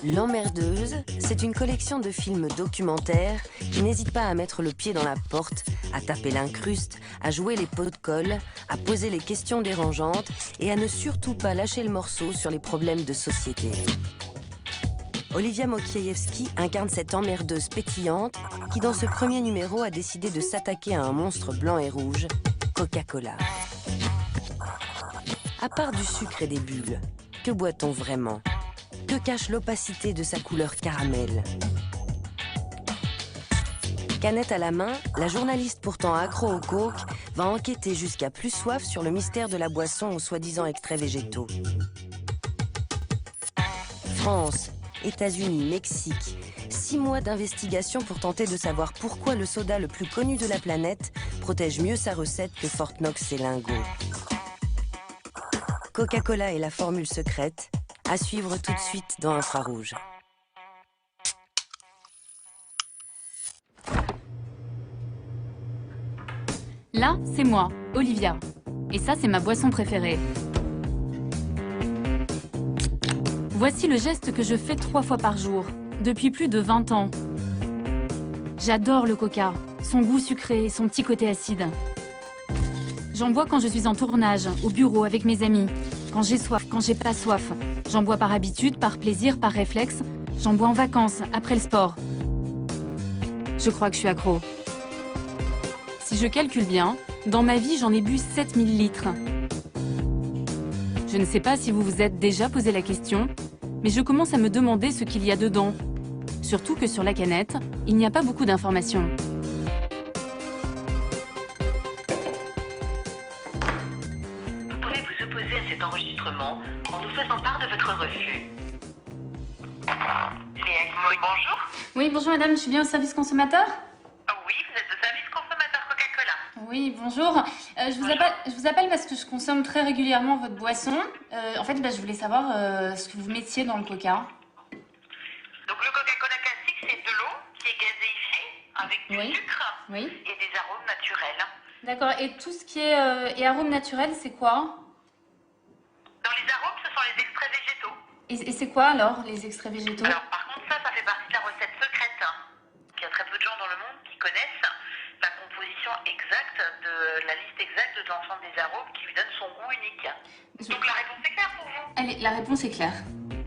L'Emmerdeuse, c'est une collection de films documentaires qui n'hésitent pas à mettre le pied dans la porte, à taper l'incruste, à jouer les pots de colle, à poser les questions dérangeantes et à ne surtout pas lâcher le morceau sur les problèmes de société. Olivia Mokiejewski incarne cette emmerdeuse pétillante qui, dans ce premier numéro, a décidé de s'attaquer à un monstre blanc et rouge, Coca-Cola. À part du sucre et des bulles, que boit-on vraiment ? Que cache l'opacité de sa couleur caramel? Canette à la main, la journaliste pourtant accro au coke va enquêter jusqu'à plus soif sur le mystère de la boisson aux soi-disant extraits végétaux. France, États-Unis, Mexique, 6 mois d'investigation pour tenter de savoir pourquoi le soda le plus connu de la planète protège mieux sa recette que Fort Knox et Lingo. Coca-Cola et la formule secrète, à suivre tout de suite dans Infrarouge. Là, c'est moi, Olivia. Et ça, c'est ma boisson préférée. Voici le geste que je fais 3 fois par jour, depuis plus de 20 ans. J'adore le coca, son goût sucré et son petit côté acide. J'en bois quand je suis en tournage, au bureau avec mes amis. Quand j'ai soif, quand j'ai pas soif. J'en bois par habitude, par plaisir, par réflexe. J'en bois en vacances, après le sport. Je crois que je suis accro. Si je calcule bien, dans ma vie, j'en ai bu 7 millilitres. Je ne sais pas si vous vous êtes déjà posé la question, mais je commence à me demander ce qu'il y a dedans. Surtout que sur la canette, il n'y a pas beaucoup d'informations. Vous pouvez vous opposer à cet enregistrement en nous faisant part de votre refus. Léa Guimaury, bonjour. Oui, bonjour madame, je suis bien au service consommateur ? Oui, vous êtes au service consommateur Coca-Cola. Oui, bonjour. Je vous appelle parce que je consomme très régulièrement votre boisson. En fait, je voulais savoir ce que vous mettiez dans le coca. Donc le Coca-Cola classique, c'est de l'eau qui est gazéifiée avec du sucre Oui. et des arômes naturels. D'accord, et tout ce qui est arômes naturels, c'est quoi ? Dans les arômes, ce sont les extraits végétaux. Et c'est quoi alors, les extraits végétaux ? Alors par contre, ça fait partie de la recette secrète. Il y a très peu de gens dans le monde qui connaissent la composition exacte de la liste exacte de l'ensemble des arômes qui lui donne son goût unique. Donc la réponse est claire pour vous? Allez, la réponse est claire.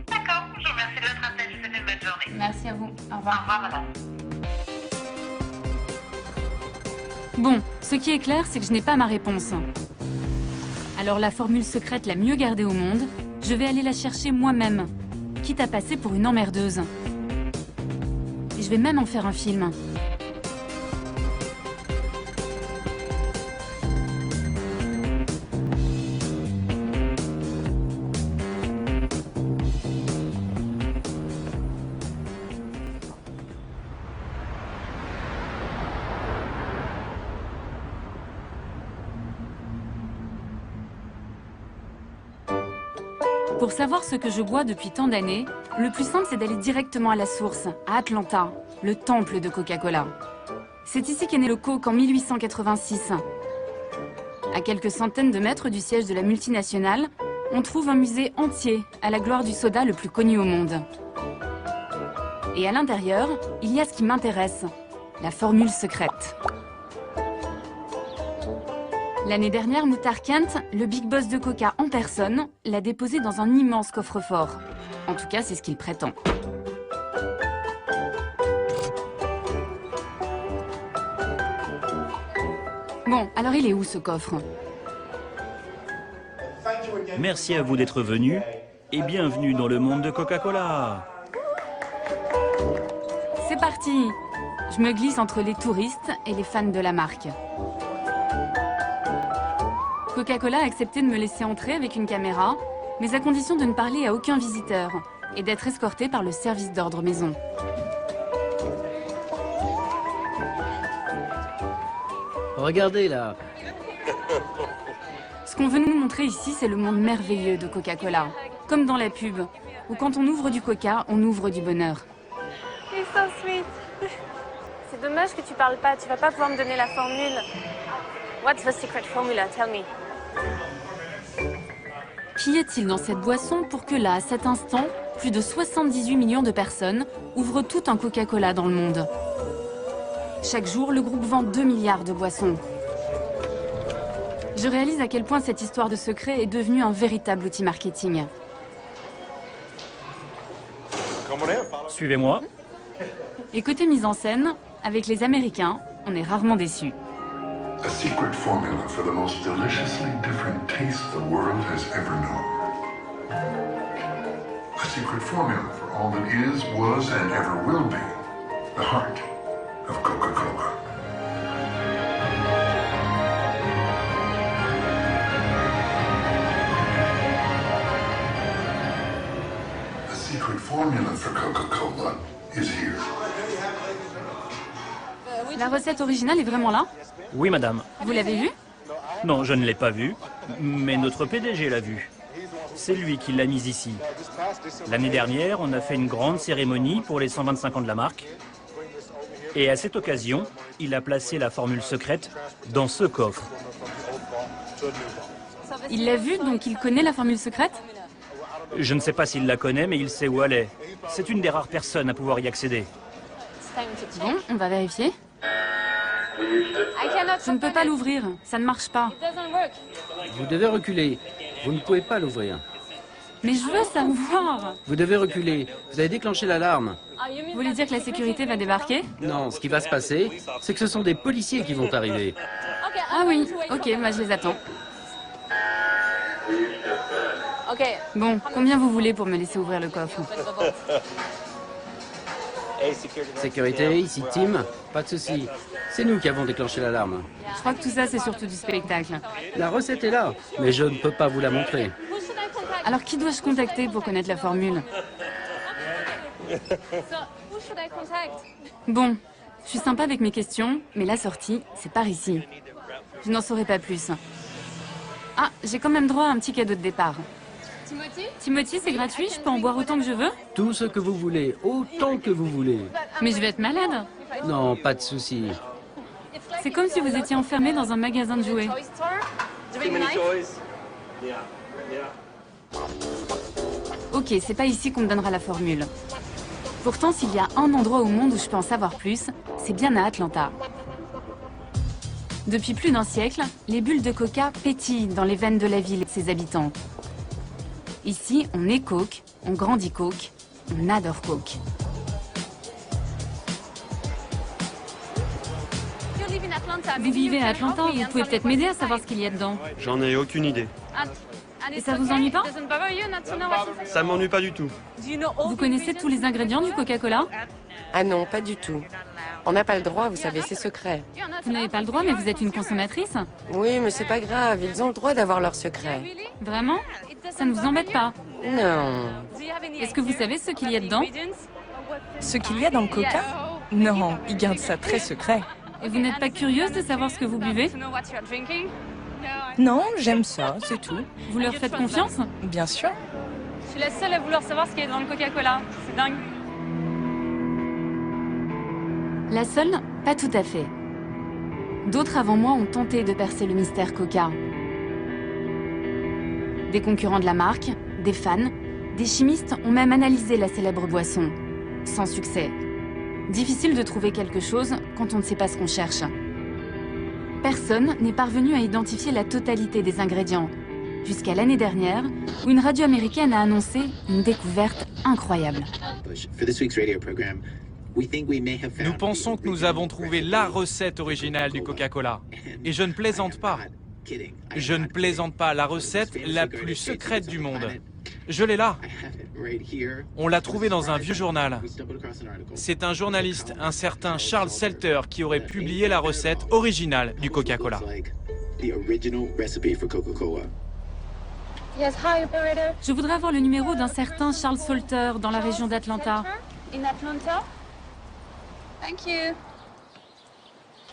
D'accord, je vous remercie de votre appel, je vous souhaite une bonne journée. Merci à vous. Au Au revoir. revoir madame. Bon, ce qui est clair, c'est que je n'ai pas ma réponse. Alors la formule secrète la mieux gardée au monde, je vais aller la chercher moi-même, quitte à passer pour une emmerdeuse. Et je vais même en faire un film. Pour savoir ce que je bois depuis tant d'années, le plus simple c'est d'aller directement à la source, à Atlanta, le temple de Coca-Cola. C'est ici qu'est né le Coke en 1886. À quelques centaines de mètres du siège de la multinationale, on trouve un musée entier à la gloire du soda le plus connu au monde. Et à l'intérieur, il y a ce qui m'intéresse, la formule secrète. L'année dernière, Muhtar Kent, le big boss de Coca en personne, l'a déposé dans un immense coffre-fort. En tout cas, c'est ce qu'il prétend. Bon, alors il est où ce coffre? Merci à vous d'être venu et bienvenue dans le monde de Coca-Cola. C'est parti! Je me glisse entre les touristes et les fans de la marque. Coca-Cola a accepté de me laisser entrer avec une caméra, mais à condition de ne parler à aucun visiteur et d'être escorté par le service d'ordre maison. Regardez là. Ce qu'on veut nous montrer ici, c'est le monde merveilleux de Coca-Cola. Comme dans la pub, où quand on ouvre du coca, on ouvre du bonheur. You're so sweet. C'est dommage que tu parles pas, tu vas pas pouvoir me donner la formule. What's the secret formula? Tell me. Qu'y a-t-il dans cette boisson pour que là, à cet instant, plus de 78 millions de personnes ouvrent tout un Coca-Cola dans le monde? Chaque jour, le groupe vend 2 milliards de boissons. Je réalise à quel point cette histoire de secret est devenue un véritable outil marketing. Suivez-moi. Et côté mise en scène, avec les Américains, on est rarement déçus. A secret formula for the most deliciously different taste the world has ever known. A secret formula for all that is, was, and ever will be the heart of Coca-Cola. The secret formula for Coca-Cola is here. La recette originale est vraiment là? Oui, madame. Vous l'avez vue? Non, je ne l'ai pas vue, mais notre PDG l'a vue. C'est lui qui l'a mise ici. L'année dernière, on a fait une grande cérémonie pour les 125 ans de la marque. Et à cette occasion, il a placé la formule secrète dans ce coffre. Il l'a vue, donc il connaît la formule secrète? Je ne sais pas s'il la connaît, mais il sait où elle est. C'est une des rares personnes à pouvoir y accéder. Bon, on va vérifier. Je ne peux pas l'ouvrir, ça ne marche pas. Vous devez reculer. Vous ne pouvez pas l'ouvrir. Mais je veux savoir. Vous devez reculer. Vous avez déclenché l'alarme. Vous voulez dire que la sécurité va débarquer? Non, ce qui va se passer, c'est que ce sont des policiers qui vont arriver. Ah oui, ok, bah je les attends. Bon, combien vous voulez pour me laisser ouvrir le coffre? Sécurité, ici Tim. Pas de souci. C'est nous qui avons déclenché l'alarme. Je crois que tout ça, c'est surtout du spectacle. La recette est là, mais je ne peux pas vous la montrer. Alors qui dois-je contacter pour connaître la formule? Bon, je suis sympa avec mes questions, mais la sortie, c'est par ici. Je n'en saurai pas plus. Ah, j'ai quand même droit à un petit cadeau de départ. Timothy, c'est gratuit, je peux en boire autant que je veux? Tout ce que vous voulez, autant que vous voulez. Mais je vais être malade. Non, pas de souci. C'est comme si vous étiez enfermé dans un magasin de jouets. Ok, c'est pas ici qu'on me donnera la formule. Pourtant, s'il y a un endroit au monde où je peux en savoir plus, c'est bien à Atlanta. Depuis plus d'un siècle, les bulles de coca pétillent dans les veines de la ville et de ses habitants. Ici, on est Coke, on grandit Coke, on adore Coke. Vous vivez à Atlanta, vous pouvez peut-être m'aider à savoir ce qu'il y a dedans. J'en ai aucune idée. Et ça vous ennuie pas? Ça m'ennuie pas du tout. Vous connaissez tous les ingrédients du Coca-Cola? Ah non, pas du tout. On n'a pas le droit, vous savez, c'est secret. Vous n'avez pas le droit, mais vous êtes une consommatrice? Oui, mais c'est pas grave, ils ont le droit d'avoir leur secret. Vraiment? Ça ne vous embête pas? Non. Est-ce que vous savez ce qu'il y a dedans? Ce qu'il y a dans le coca? Non, ils gardent ça très secret. Et vous n'êtes pas curieuse de savoir ce que vous buvez? Non, j'aime ça, c'est tout. Vous leur faites confiance? Bien sûr. Je suis la seule à vouloir savoir ce qu'il y a dans le Coca-Cola. C'est dingue. La seule? Pas tout à fait. D'autres avant moi ont tenté de percer le mystère Coca. Des concurrents de la marque, des fans, des chimistes ont même analysé la célèbre boisson. Sans succès. Difficile de trouver quelque chose quand on ne sait pas ce qu'on cherche. Personne n'est parvenu à identifier la totalité des ingrédients, jusqu'à l'année dernière, où une radio américaine a annoncé une découverte incroyable. Nous pensons que nous avons trouvé la recette originale du Coca-Cola. Et je ne plaisante pas. Je ne plaisante pas, la recette la plus secrète du monde. Je l'ai là. On l'a trouvée dans un vieux journal. C'est un journaliste, un certain Charles Selter, qui aurait publié la recette originale du Coca-Cola. Je voudrais avoir le numéro d'un certain Charles Salter dans la région d'Atlanta.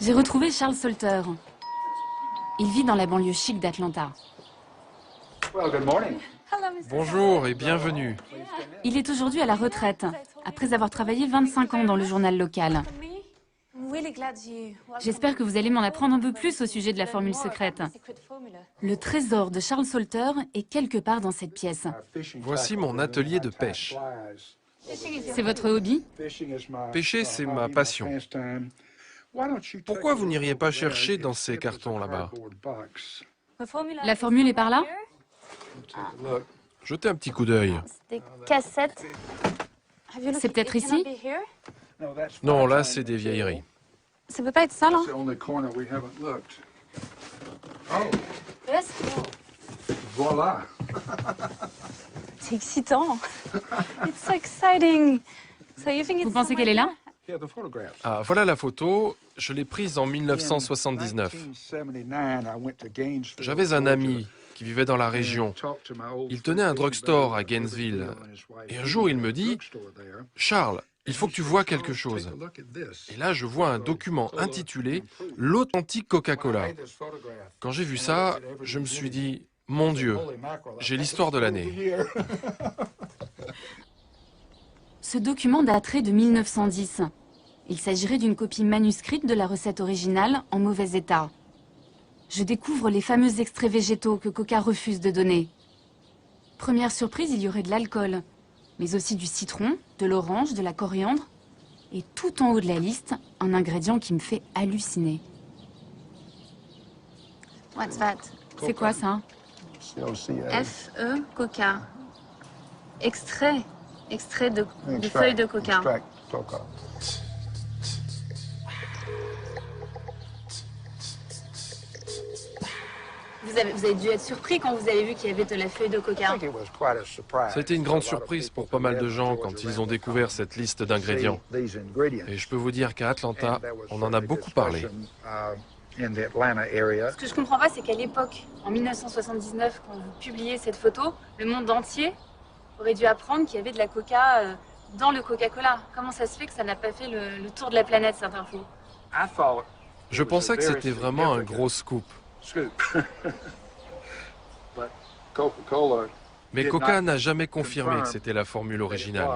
J'ai retrouvé Charles Salter. Il vit dans la banlieue chic d'Atlanta. Bonjour et bienvenue. Il est aujourd'hui à la retraite, après avoir travaillé 25 ans dans le journal local. J'espère que vous allez m'en apprendre un peu plus au sujet de la formule secrète. Le trésor de Charles Salter est quelque part dans cette pièce. Voici mon atelier de pêche. C'est votre hobby? Pêcher, c'est ma passion. Pourquoi vous n'iriez pas chercher dans ces cartons là-bas? La formule est par là? Jetez un petit coup d'œil. Des cassettes. C'est peut-être ici? Non, là, c'est des vieilleries. Ça peut pas être ça, là? Voilà. C'est excitant. It's so exciting. So you think it's Vous pensez qu'elle est là? Ah, voilà la photo. Je l'ai prise en 1979. J'avais un ami qui vivait dans la région. Il tenait un drugstore à Gainesville. Et un jour, il me dit, « Charles, il faut que tu vois quelque chose. » Et là, je vois un document intitulé « L'authentique Coca-Cola ». Quand j'ai vu ça, je me suis dit, « Mon Dieu, j'ai l'histoire de l'année. » Ce document daterait de 1910. Il s'agirait d'une copie manuscrite de la recette originale en mauvais état. Je découvre les fameux extraits végétaux que Coca refuse de donner. Première surprise, il y aurait de l'alcool, mais aussi du citron, de l'orange, de la coriandre, et tout en haut de la liste, un ingrédient qui me fait halluciner. What's that? C'est quoi ça? F-E, Coca. Extrait. Extrait de feuilles de coca. Vous avez dû être surpris quand vous avez vu qu'il y avait de la feuille de coca. Ça a été une grande surprise pour pas mal de gens quand ils ont découvert cette liste d'ingrédients. Et je peux vous dire qu'à Atlanta, on en a beaucoup parlé. Ce que je comprends pas, c'est qu'à l'époque, en 1979, quand vous publiez cette photo, le monde entier aurait dû apprendre qu'il y avait de la coca dans le Coca-Cola. Comment ça se fait que ça n'a pas fait le tour de la planète, cette info? Je pensais que c'était vraiment un gros scoop. Mais Coca n'a jamais confirmé que c'était la formule originale.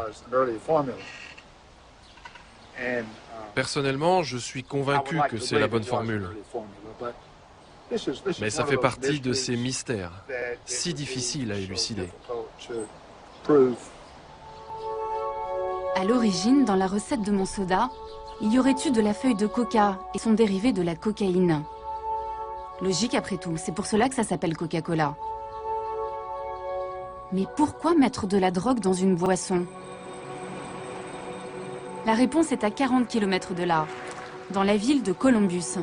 Personnellement, je suis convaincu que c'est la bonne formule. Mais ça fait partie de ces mystères, si difficiles à élucider. À l'origine, dans la recette de mon soda, il y aurait eu de la feuille de coca et son dérivé de la cocaïne. Logique après tout, c'est pour cela que ça s'appelle Coca-Cola. Mais pourquoi mettre de la drogue dans une boisson? La réponse est à 40 km de là, dans la ville de Columbus.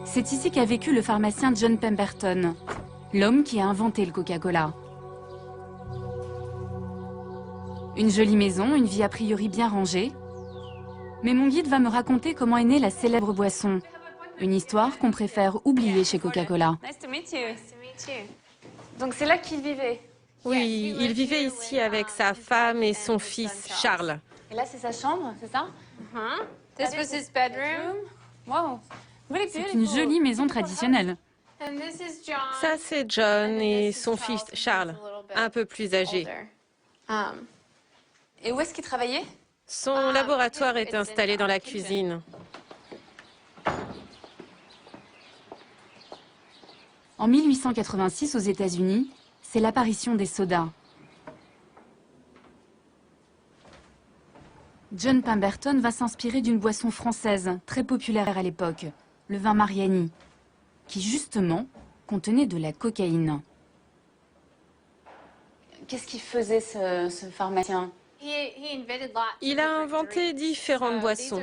C'est ici qu'a vécu le pharmacien John Pemberton, l'homme qui a inventé le Coca-Cola. Une jolie maison, une vie a priori bien rangée. Mais mon guide va me raconter comment est née la célèbre boisson. Une histoire qu'on préfère oublier chez Coca-Cola. Nice to meet you. Donc c'est là qu'il vivait? Oui, il vivait ici avec sa femme et son fils, Charles. Et là, c'est sa chambre, c'est ça? This was his bedroom. Wow. C'est une jolie maison traditionnelle. Ça, c'est John et son fils, Charles, un peu plus âgé. Et où est-ce qu'il travaillait? Son laboratoire est installé dans la cuisine. En 1886, aux États-Unis, c'est l'apparition des sodas. John Pemberton va s'inspirer d'une boisson française très populaire à l'époque, le vin Mariani, qui justement contenait de la cocaïne. Qu'est-ce qu'il faisait ce pharmacien? Il a inventé différentes boissons.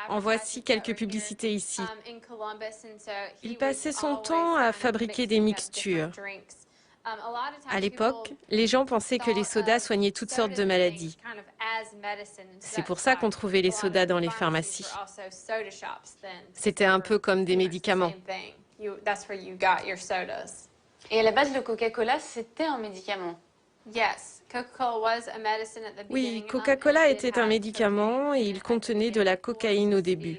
En voici quelques publicités ici. Il passait son temps à fabriquer des mixtures. À l'époque, les gens pensaient que les sodas soignaient toutes sortes de maladies. C'est pour ça qu'on trouvait les sodas dans les pharmacies. C'était un peu comme des médicaments. Et à la base, le Coca-Cola, c'était un médicament. Oui, Coca-Cola était un médicament et il contenait de la cocaïne au début.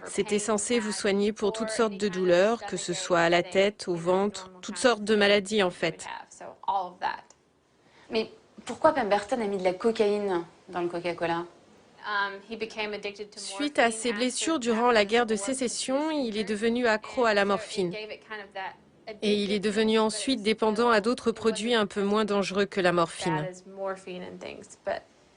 C'était censé vous soigner pour toutes sortes de douleurs, que ce soit à la tête, au ventre, toutes sortes de maladies en fait. Mais Pourquoi Pemberton a mis de la cocaïne dans le Coca-Cola? Suite à ses blessures durant la guerre de sécession, il est devenu accro à la morphine. Et il est devenu ensuite dépendant à d'autres produits un peu moins dangereux que la morphine.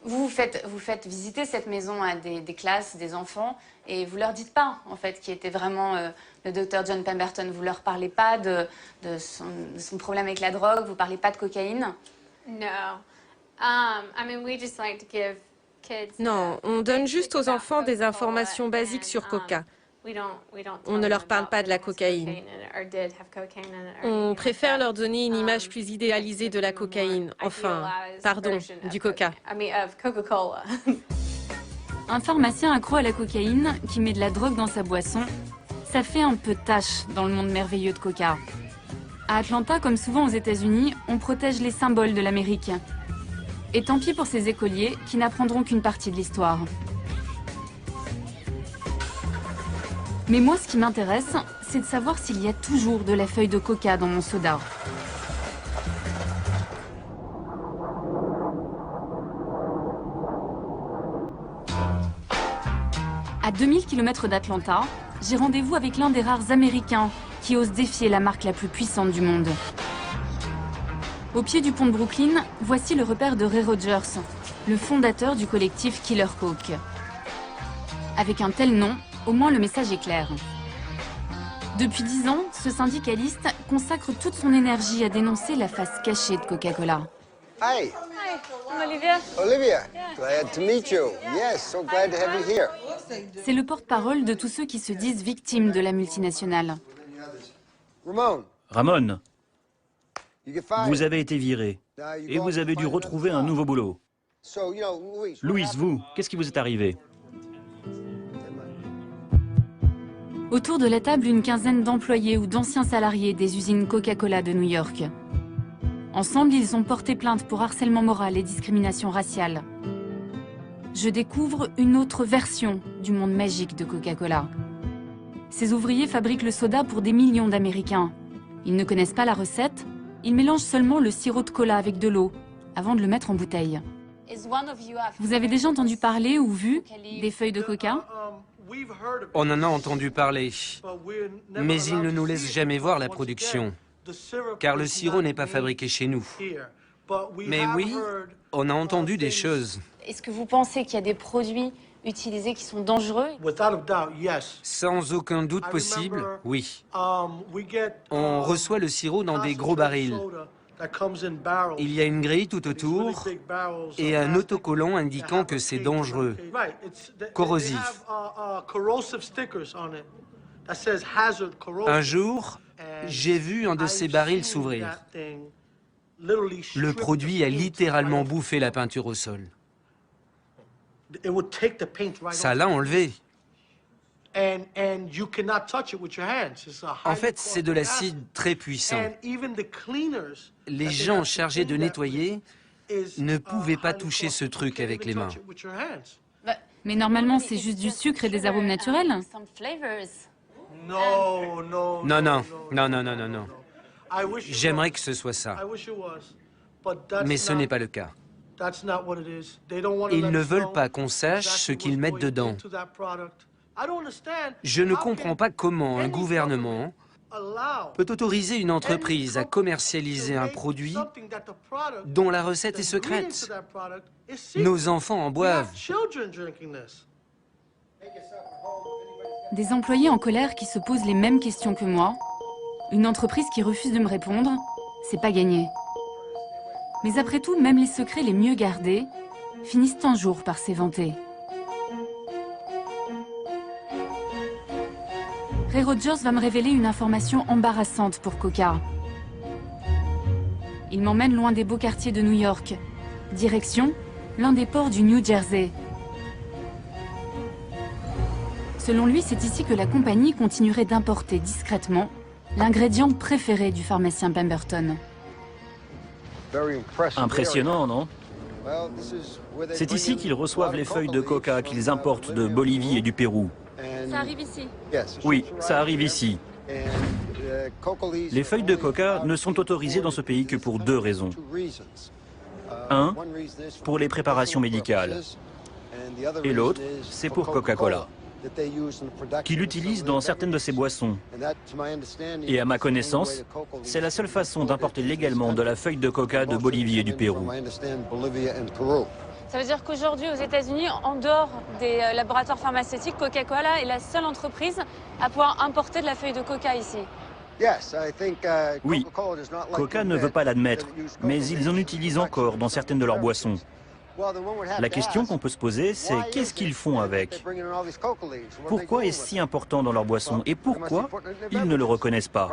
Vous faites visiter cette maison à des classes, des enfants, et vous leur dites pas, en fait, qui était vraiment le docteur John Pemberton. Vous leur parlez pas de son problème avec la drogue, vous parlez pas de cocaïne? Non, on donne juste aux enfants des informations basiques sur Coca. On ne leur parle pas de la cocaïne. On préfère leur donner une image plus idéalisée de la cocaïne. Enfin, pardon, du Coca. Un pharmacien accro à la cocaïne qui met de la drogue dans sa boisson, ça fait un peu tâche dans le monde merveilleux de Coca. À Atlanta, comme souvent aux États-Unis, on protège les symboles de l'Amérique. Et tant pis pour ces écoliers qui n'apprendront qu'une partie de l'histoire. Mais moi, ce qui m'intéresse, c'est de savoir s'il y a toujours de la feuille de coca dans mon soda. À 2000 km d'Atlanta, j'ai rendez-vous avec l'un des rares Américains qui ose défier la marque la plus puissante du monde. Au pied du pont de Brooklyn, voici le repère de Ray Rogers, le fondateur du collectif Killer Coke. Avec un tel nom, au moins le message est clair. Depuis 10 ans, ce syndicaliste consacre toute son énergie à dénoncer la face cachée de Coca-Cola. Hi. Hi, I'm Olivia. Olivia, glad to meet you. Yes, so glad to have you here. C'est le porte-parole de tous ceux qui se disent victimes de la multinationale. Ramon, vous avez été viré et vous avez dû retrouver un nouveau boulot. Louise, vous, qu'est-ce qui vous est arrivé? Autour de la table, une quinzaine d'employés ou d'anciens salariés des usines Coca-Cola de New York. Ensemble, ils ont porté plainte pour harcèlement moral et discrimination raciale. Je découvre une autre version du monde magique de Coca-Cola. Ces ouvriers fabriquent le soda pour des millions d'Américains. Ils ne connaissent pas la recette, ils mélangent seulement le sirop de cola avec de l'eau, avant de le mettre en bouteille. Vous avez déjà entendu parler ou vu des feuilles de coca? On en a entendu parler, mais ils ne nous laissent jamais voir la production, car le sirop n'est pas fabriqué chez nous. Mais oui, on a entendu des choses. Est-ce que vous pensez qu'il y a des produits utilisés qui sont dangereux? Sans aucun doute possible, oui. On reçoit le sirop dans des gros barils. Il y a une grille tout autour et un autocollant indiquant que c'est dangereux, corrosif. Un jour, j'ai vu un de ces barils s'ouvrir. Le produit a littéralement bouffé la peinture au sol. Ça l'a enlevé. En fait, c'est de l'acide très puissant. Les gens chargés de nettoyer ne pouvaient pas toucher ce truc avec les mains. Mais normalement, c'est juste du sucre et des arômes naturels. Non, non, non, non, non, non, non. J'aimerais que ce soit ça. Mais ce n'est pas le cas. Ils ne veulent pas qu'on sache ce qu'ils mettent dedans. Je ne comprends pas comment un gouvernement peut autoriser une entreprise à commercialiser un produit dont la recette est secrète. Nos enfants en boivent. Des employés en colère qui se posent les mêmes questions que moi. Une entreprise qui refuse de me répondre, c'est pas gagné. Mais après tout, même les secrets les mieux gardés finissent un jour par s'éventer. Ray Rogers va me révéler une information embarrassante pour Coca. Il m'emmène loin des beaux quartiers de New York. Direction, l'un des ports du New Jersey. Selon lui, c'est ici que la compagnie continuerait d'importer discrètement l'ingrédient préféré du pharmacien Pemberton. Impressionnant, non? C'est ici qu'ils reçoivent les feuilles de coca qu'ils importent de Bolivie et du Pérou. Ça arrive ici. Oui, ça arrive ici. Les feuilles de coca ne sont autorisées dans ce pays que pour deux raisons. Un, pour les préparations médicales. Et l'autre, c'est pour Coca-Cola, qui l'utilise dans certaines de ses boissons. Et à ma connaissance, c'est la seule façon d'importer légalement de la feuille de coca de Bolivie et du Pérou. Ça veut dire qu'aujourd'hui, aux États-Unis, en dehors des laboratoires pharmaceutiques, Coca-Cola est la seule entreprise à pouvoir importer de la feuille de coca ici. Oui, Coca ne veut pas l'admettre, mais ils en utilisent encore dans certaines de leurs boissons. La question qu'on peut se poser, c'est qu'est-ce qu'ils font avec? Pourquoi est-ce si important dans leur boisson? Et pourquoi ils ne le reconnaissent pas?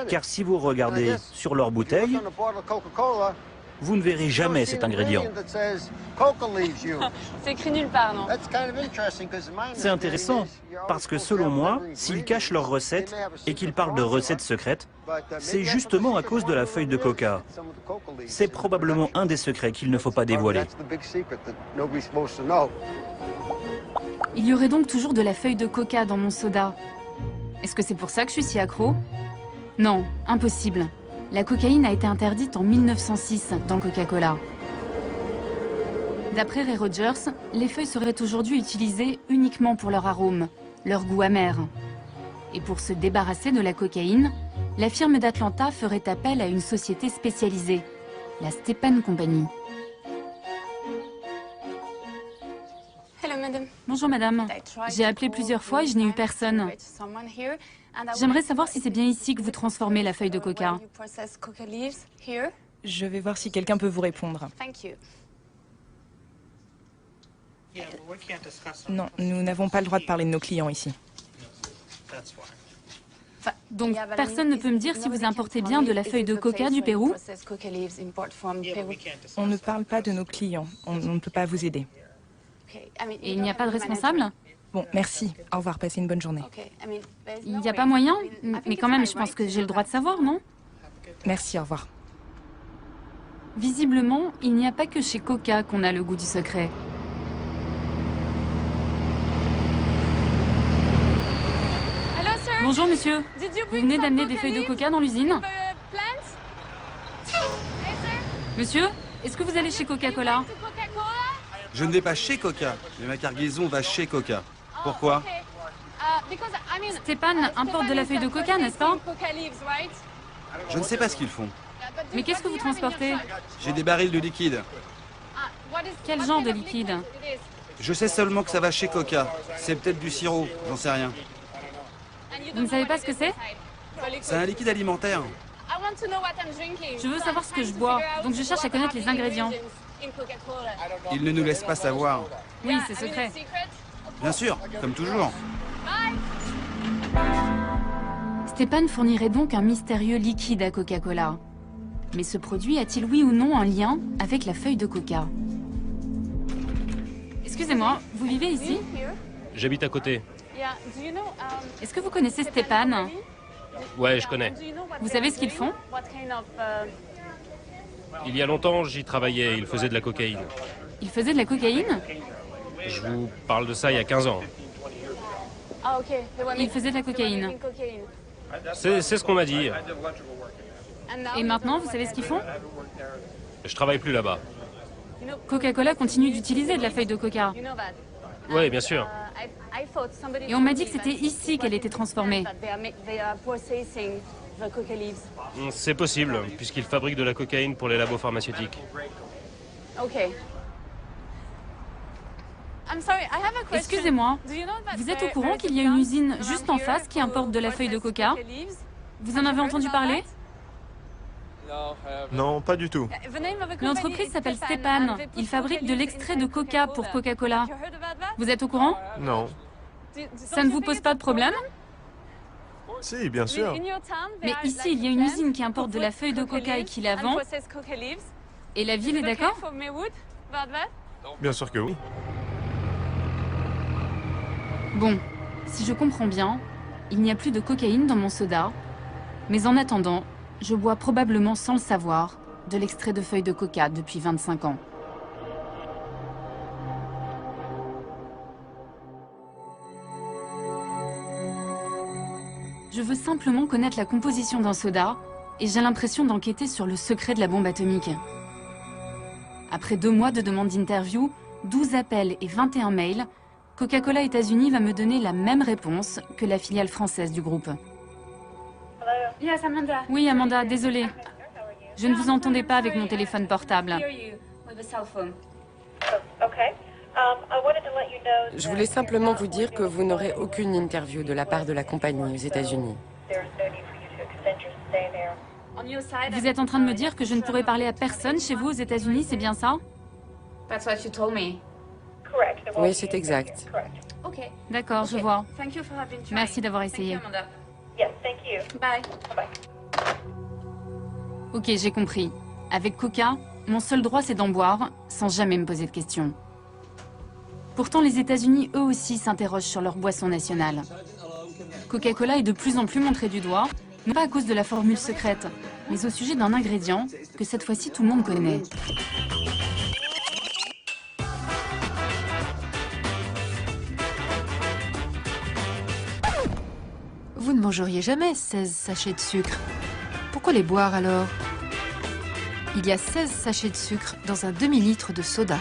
Car si vous regardez sur leur bouteille, vous ne verrez jamais cet ingrédient. C'est écrit nulle part, non? C'est intéressant, parce que selon moi, s'ils cachent leurs recettes et qu'ils parlent de recettes secrètes, c'est justement à cause de la feuille de coca. C'est probablement un des secrets qu'il ne faut pas dévoiler. Il y aurait donc toujours de la feuille de coca dans mon soda. Est-ce que c'est pour ça que je suis si accro? Non, impossible. La cocaïne a été interdite en 1906 dans le Coca-Cola. D'après Ray Rogers, les feuilles seraient aujourd'hui utilisées uniquement pour leur arôme, leur goût amer. Et pour se débarrasser de la cocaïne, la firme d'Atlanta ferait appel à une société spécialisée, la Stepan Company. Bonjour madame, j'ai appelé plusieurs fois et je n'ai eu personne. J'aimerais savoir si c'est bien ici que vous transformez la feuille de coca. Je vais voir si quelqu'un peut vous répondre. Non, nous n'avons pas le droit de parler de nos clients ici. Donc personne ne peut me dire si vous importez bien de la feuille de coca du Pérou? On ne parle pas de nos clients. On ne peut pas vous aider. Et il n'y a pas de responsable? Bon, merci. Au revoir, passez une bonne journée. Il n'y a pas moyen? Mais quand même, je pense que j'ai le droit de savoir, non? Merci, au revoir. Visiblement, il n'y a pas que chez Coca qu'on a le goût du secret. Bonjour monsieur, vous venez d'amener des feuilles de coca dans l'usine? Monsieur, est-ce que vous allez chez Coca-Cola? Je ne vais pas chez Coca, mais ma cargaison va chez Coca. Pourquoi? Stepan importe de la feuille de coca, n'est-ce pas? Je ne sais pas ce qu'ils font. Mais qu'est-ce que vous transportez? J'ai des barils de liquide. Quel genre de liquide? Je sais seulement que ça va chez Coca. C'est peut-être du sirop, j'en sais rien. Vous ne savez pas ce que c'est? C'est un liquide alimentaire. Je veux savoir ce que je bois, donc je cherche à connaître les ingrédients. Ils ne nous laissent pas savoir. Oui, c'est secret. Bien sûr, comme toujours. Stepan fournirait donc un mystérieux liquide à Coca-Cola. Mais ce produit a-t-il oui ou non un lien avec la feuille de coca? Excusez-moi, vous vivez ici? J'habite à côté. Est-ce que vous connaissez Stepan? Ouais, je connais. Vous savez ce qu'ils font? Il y a longtemps, j'y travaillais. Il faisait de la cocaïne. Il faisait de la cocaïne? Je vous parle de ça il y a 15 ans. Il faisait de la cocaïne. C'est ce qu'on m'a dit. Et maintenant, vous savez ce qu'ils font? Je travaille plus là-bas. Coca-Cola continue d'utiliser de la feuille de coca. Oui, bien sûr. Et on m'a dit que c'était ici qu'elle était transformée. C'est possible, puisqu'ils fabriquent de la cocaïne pour les labos pharmaceutiques. Excusez-moi, vous êtes au courant qu'il y a une usine juste en face qui importe de la feuille de coca? Vous en avez entendu parler? Non, pas du tout. L'entreprise s'appelle Stepan. Ils fabriquent de l'extrait de coca pour Coca-Cola. Vous êtes au courant? Non. Ça ne vous pose pas de problème? Si, bien sûr. Mais ici, il y a une usine qui importe de la feuille de coca et qui la vend. Et la ville est d'accord? Bien sûr que oui. Bon, si je comprends bien, il n'y a plus de cocaïne dans mon soda. Mais en attendant, je bois probablement sans le savoir de l'extrait de feuille de coca depuis 25 ans. Je veux simplement connaître la composition d'un soda et j'ai l'impression d'enquêter sur le secret de la bombe atomique. Après 2 mois de demande d'interview, 12 appels et 21 mails, Coca-Cola États-Unis va me donner la même réponse que la filiale française du groupe. Yes, Amanda. Oui, Amanda, désolée. Je ne vous entendais pas avec mon téléphone portable. Je voulais simplement vous dire que vous n'aurez aucune interview de la part de la compagnie aux États-Unis. Vous êtes en train de me dire que je ne pourrai parler à personne chez vous aux États-Unis, c'est bien ça? Oui, c'est exact. D'accord, je vois. Merci d'avoir essayé. Ok, j'ai compris. Avec Coca, mon seul droit c'est d'en boire, sans jamais me poser de questions. Pourtant, les États-Unis, eux aussi, s'interrogent sur leur boisson nationale. Coca-Cola est de plus en plus montré du doigt, non pas à cause de la formule secrète, mais au sujet d'un ingrédient que cette fois-ci tout le monde connaît. Vous ne mangeriez jamais 16 sachets de sucre. Pourquoi les boire alors? Il y a 16 sachets de sucre dans un demi-litre de soda.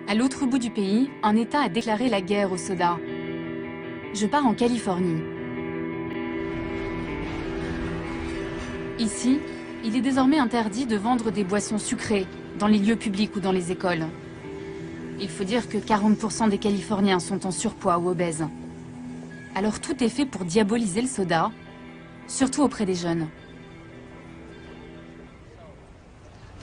À l'autre bout du pays, un État a déclaré la guerre au soda. Je pars en Californie. Ici, il est désormais interdit de vendre des boissons sucrées dans les lieux publics ou dans les écoles. Il faut dire que 40% des Californiens sont en surpoids ou obèses. Alors tout est fait pour diaboliser le soda, surtout auprès des jeunes.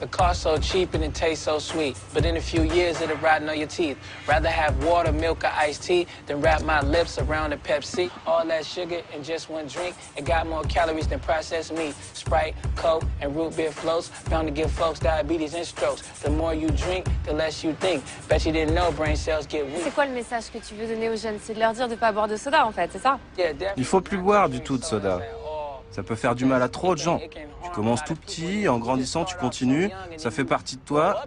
The cost so cheap and it tastes so sweet, but in a few years it'll rot on your teeth. Rather have water, milk, or iced tea than wrap my lips around a Pepsi. All that sugar in just one drink, it got more calories than processed meat. Sprite, Coke, and root beer floats, bound to give folks diabetes and strokes. The more you drink, the less you think. Bet you didn't know brain cells get weak. C'est quoi le message que tu veux donner aux jeunes? C'est de leur dire de pas boire de soda en fait, c'est ça? Il faut plus boire du tout de soda. Ça peut faire du mal à trop de gens. Tu commences tout petit, en grandissant tu continues, ça fait partie de toi,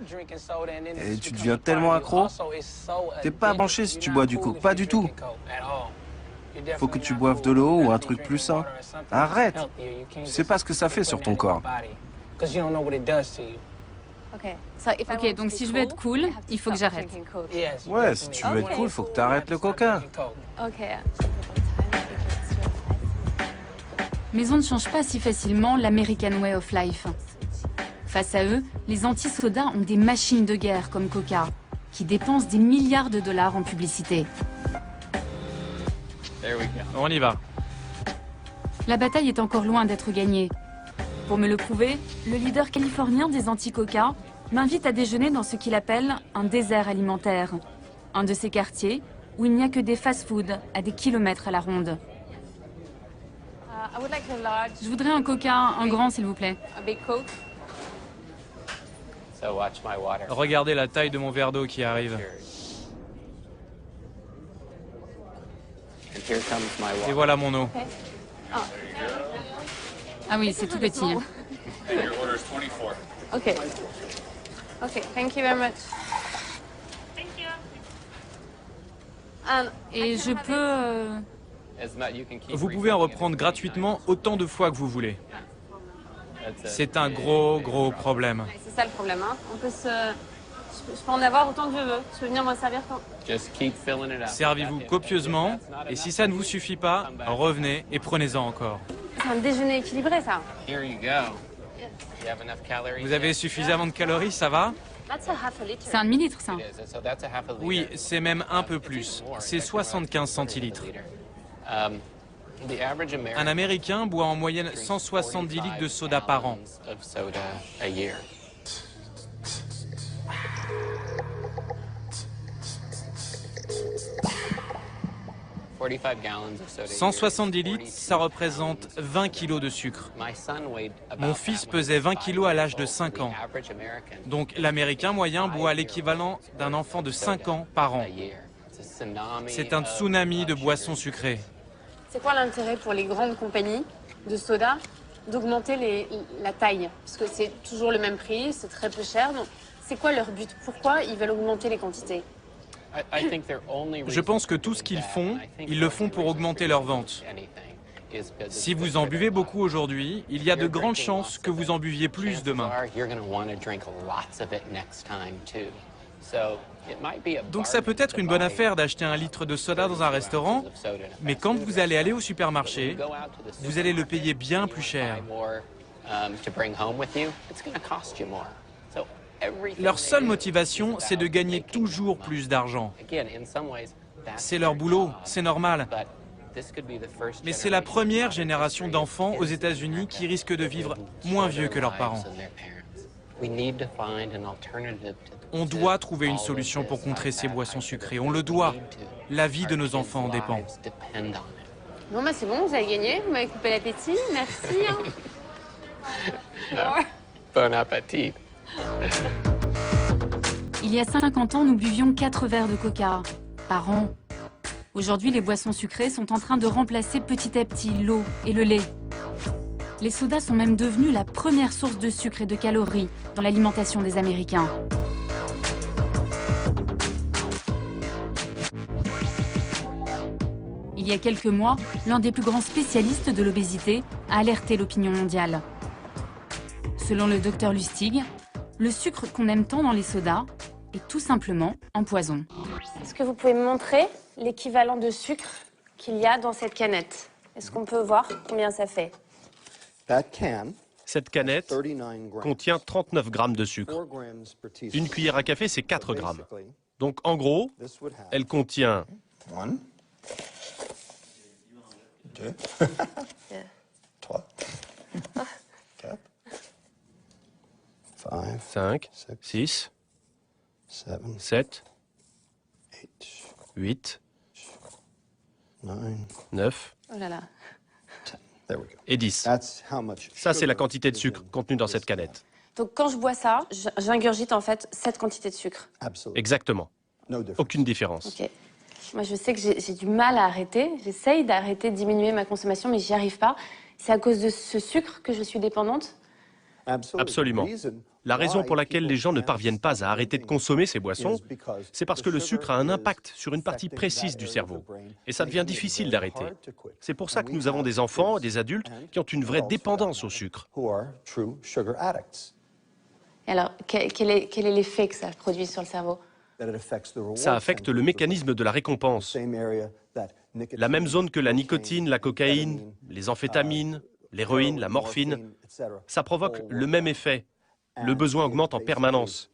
et tu deviens tellement accro. T'es pas branché si tu bois du coke, pas du tout. Faut que tu boives de l'eau ou un truc plus sain. Arrête! Tu sais pas ce que ça fait sur ton corps. Ok, donc si je veux être cool, il faut que j'arrête. Ouais, si tu veux être cool, faut que t'arrêtes le coca. Mais on ne change pas si facilement l'American Way of Life. Face à eux, les anti-sodas ont des machines de guerre comme Coca, qui dépensent des milliards de dollars en publicité. On y va. La bataille est encore loin d'être gagnée. Pour me le prouver, le leader californien des anti-Coca m'invite à déjeuner dans ce qu'il appelle un désert alimentaire. Un de ces quartiers où il n'y a que des fast-foods à des kilomètres à la ronde. Je voudrais un Coca, un grand s'il vous plaît. Regardez la taille de mon verre d'eau qui arrive. Et voilà mon eau. Ah oui, c'est tout petit. Hein. Ok. Ok, thank you very much. Et je peux... Vous pouvez en reprendre gratuitement autant de fois que vous voulez. C'est un gros problème. C'est ça le problème, hein. Je peux en avoir autant que je veux. Je peux venir m'en servir quand... Servez-vous copieusement, et si ça ne vous suffit pas, revenez et prenez-en encore. C'est un déjeuner équilibré, ça. Vous avez suffisamment de calories, ça va? C'est un demi-litre, ça. Oui, c'est même un peu plus. C'est 75 centilitres. Un Américain boit en moyenne 170 litres de soda par an. 170 litres, ça représente 20 kilos de sucre. Mon fils pesait 20 kilos à l'âge de 5 ans. Donc l'Américain moyen boit l'équivalent d'un enfant de 5 ans par an. C'est un tsunami de boissons sucrées. C'est quoi l'intérêt pour les grandes compagnies de soda d'augmenter la taille? Parce que c'est toujours le même prix, c'est très peu cher. C'est quoi leur but? Pourquoi ils veulent augmenter les quantités? Je pense que tout ce qu'ils font, ils le font pour augmenter leurs ventes. Si vous en buvez beaucoup aujourd'hui, il y a de grandes chances que vous en buviez plus demain. Donc ça peut être une bonne affaire d'acheter 1 litre de soda dans un restaurant, mais quand vous allez aller au supermarché, vous allez le payer bien plus cher. Leur seule motivation, c'est de gagner toujours plus d'argent. C'est leur boulot, c'est normal. Mais c'est la première génération d'enfants aux États-Unis qui risque de vivre moins vieux que leurs parents. On doit trouver une solution pour contrer ces boissons sucrées. On le doit. La vie de nos enfants en dépend. Bon, bah c'est bon, vous avez gagné. Vous m'avez coupé l'appétit. Merci. Bon appétit. Il y a 50 ans, nous buvions 4 verres de coca par an. Aujourd'hui, les boissons sucrées sont en train de remplacer petit à petit l'eau et le lait. Les sodas sont même devenus la première source de sucre et de calories dans l'alimentation des Américains. Il y a quelques mois, l'un des plus grands spécialistes de l'obésité a alerté l'opinion mondiale. Selon le docteur Lustig, le sucre qu'on aime tant dans les sodas est tout simplement un poison. Est-ce que vous pouvez me montrer l'équivalent de sucre qu'il y a dans cette canette? Est-ce qu'on peut voir combien ça fait? Cette canette contient 39 grammes de sucre. Une cuillère à café, c'est 4 grammes. Donc en gros, elle contient 5, 6, 7, 8, 9 Oh là là. et 10. Ça, c'est la quantité de sucre contenue dans cette canette. Donc quand je bois ça, j'ingurgite en fait cette quantité de sucre. Exactement. Aucune différence. Ok. Moi, je sais que j'ai du mal à arrêter. J'essaye d'arrêter, de diminuer ma consommation, mais j'y arrive pas. C'est à cause de ce sucre que je suis dépendante? Absolument. La raison pour laquelle les gens ne parviennent pas à arrêter de consommer ces boissons, c'est parce que le sucre a un impact sur une partie précise du cerveau. Et ça devient difficile d'arrêter. C'est pour ça que nous avons des enfants et des adultes qui ont une vraie dépendance au sucre. Et alors, quel est l'effet que ça produit sur le cerveau? Ça affecte le mécanisme de la récompense. La même zone que la nicotine, la cocaïne, les amphétamines, l'héroïne, la morphine. Ça provoque le même effet. Le besoin augmente en permanence.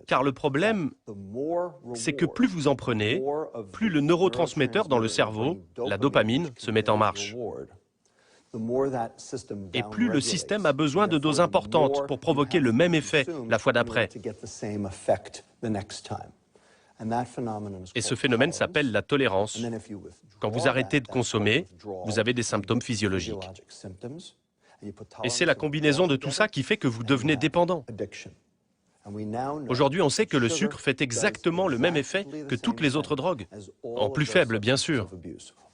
Car le problème, c'est que plus vous en prenez, plus le neurotransmetteur dans le cerveau, la dopamine, se met en marche. Et plus le système a besoin de doses importantes pour provoquer le même effet la fois d'après. Et ce phénomène s'appelle la tolérance. Quand vous arrêtez de consommer, vous avez des symptômes physiologiques. Et c'est la combinaison de tout ça qui fait que vous devenez dépendant. Aujourd'hui, on sait que le sucre fait exactement le même effet que toutes les autres drogues, en plus faible, bien sûr.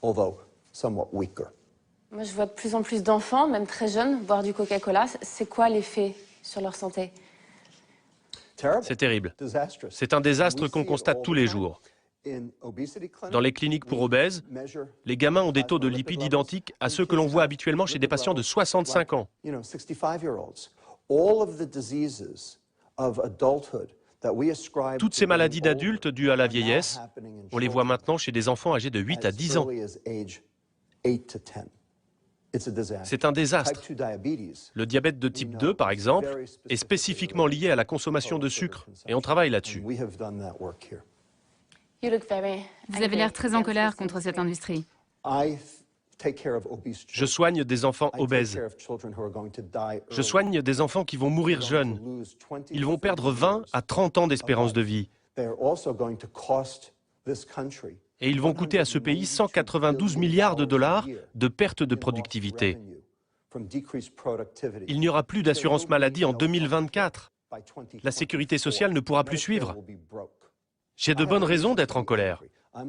Moi, je vois de plus en plus d'enfants, même très jeunes, boire du Coca-Cola. C'est quoi l'effet sur leur santé? C'est terrible. C'est un désastre qu'on constate tous les jours. Dans les cliniques pour obèses, les gamins ont des taux de lipides identiques à ceux que l'on voit habituellement chez des patients de 65 ans. Toutes ces maladies d'adultes dues à la vieillesse, on les voit maintenant chez des enfants âgés de 8 à 10 ans. C'est un désastre. Le diabète de type 2, par exemple, est spécifiquement lié à la consommation de sucre, et on travaille là-dessus. Vous avez l'air très en colère contre cette industrie. Je soigne des enfants obèses. Je soigne des enfants qui vont mourir jeunes. Ils vont perdre 20 à 30 ans d'espérance de vie. Et ils vont coûter à ce pays 192 milliards de dollars de perte de productivité. Il n'y aura plus d'assurance maladie en 2024. La sécurité sociale ne pourra plus suivre. J'ai de bonnes raisons d'être en colère.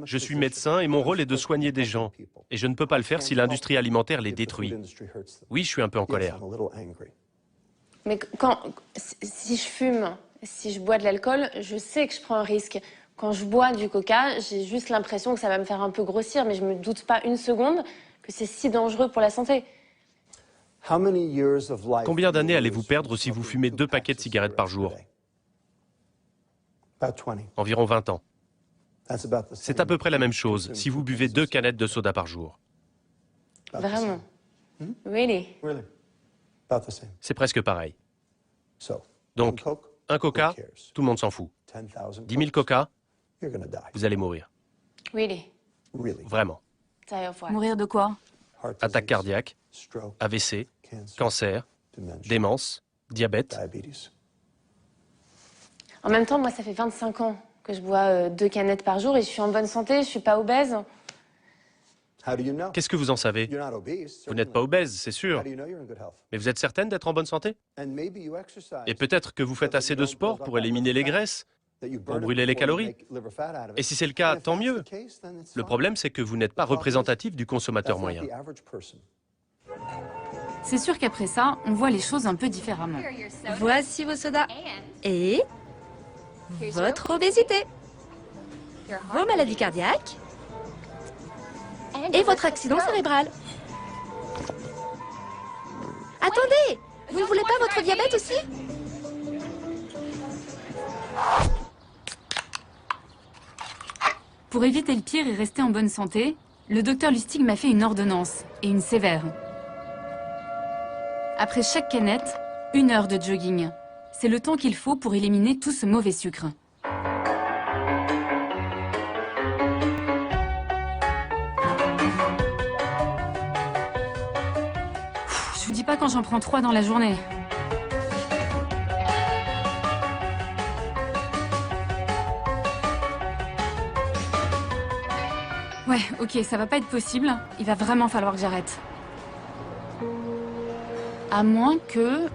Je suis médecin et mon rôle est de soigner des gens. Et je ne peux pas le faire si l'industrie alimentaire les détruit. Oui, je suis un peu en colère. Mais si je fume, si je bois de l'alcool, je sais que je prends un risque Quand je bois du coca, j'ai juste l'impression que ça va me faire un peu grossir, mais je me doute pas une seconde que c'est si dangereux pour la santé. Combien d'années allez-vous perdre si vous fumez 2 paquets de cigarettes par jour? Environ 20 ans. C'est à peu près la même chose si vous buvez 2 canettes de soda par jour. Vraiment? Really? C'est presque pareil. Donc, un coca, tout le monde s'en fout. 10 000 coca, vous allez mourir. Really? Vraiment. Mourir de quoi? Attaque cardiaque, AVC, cancer, démence, diabète. En même temps, moi, ça fait 25 ans que je bois 2 canettes par jour et je suis en bonne santé, je suis pas obèse. Qu'est-ce que vous en savez? Vous n'êtes pas obèse, c'est sûr. Mais vous êtes certaine d'être en bonne santé? Et peut-être que vous faites assez de sport pour éliminer les graisses, pour brûler les calories. Et si c'est le cas, tant mieux. Le problème, c'est que vous n'êtes pas représentatif du consommateur moyen. C'est sûr qu'après ça, on voit les choses un peu différemment. Voici vos sodas. Et votre obésité. Vos maladies cardiaques. Et votre accident cérébral. Attendez! Vous ne voulez pas votre diabète aussi? Pour éviter le pire et rester en bonne santé, le docteur Lustig m'a fait une ordonnance, et une sévère. Après chaque canette, 1 heure de jogging. C'est le temps qu'il faut pour éliminer tout ce mauvais sucre. Je vous dis pas quand j'en prends 3 dans la journée. Ouais, ok, ça va pas être possible. Il va vraiment falloir que j'arrête. À moins que...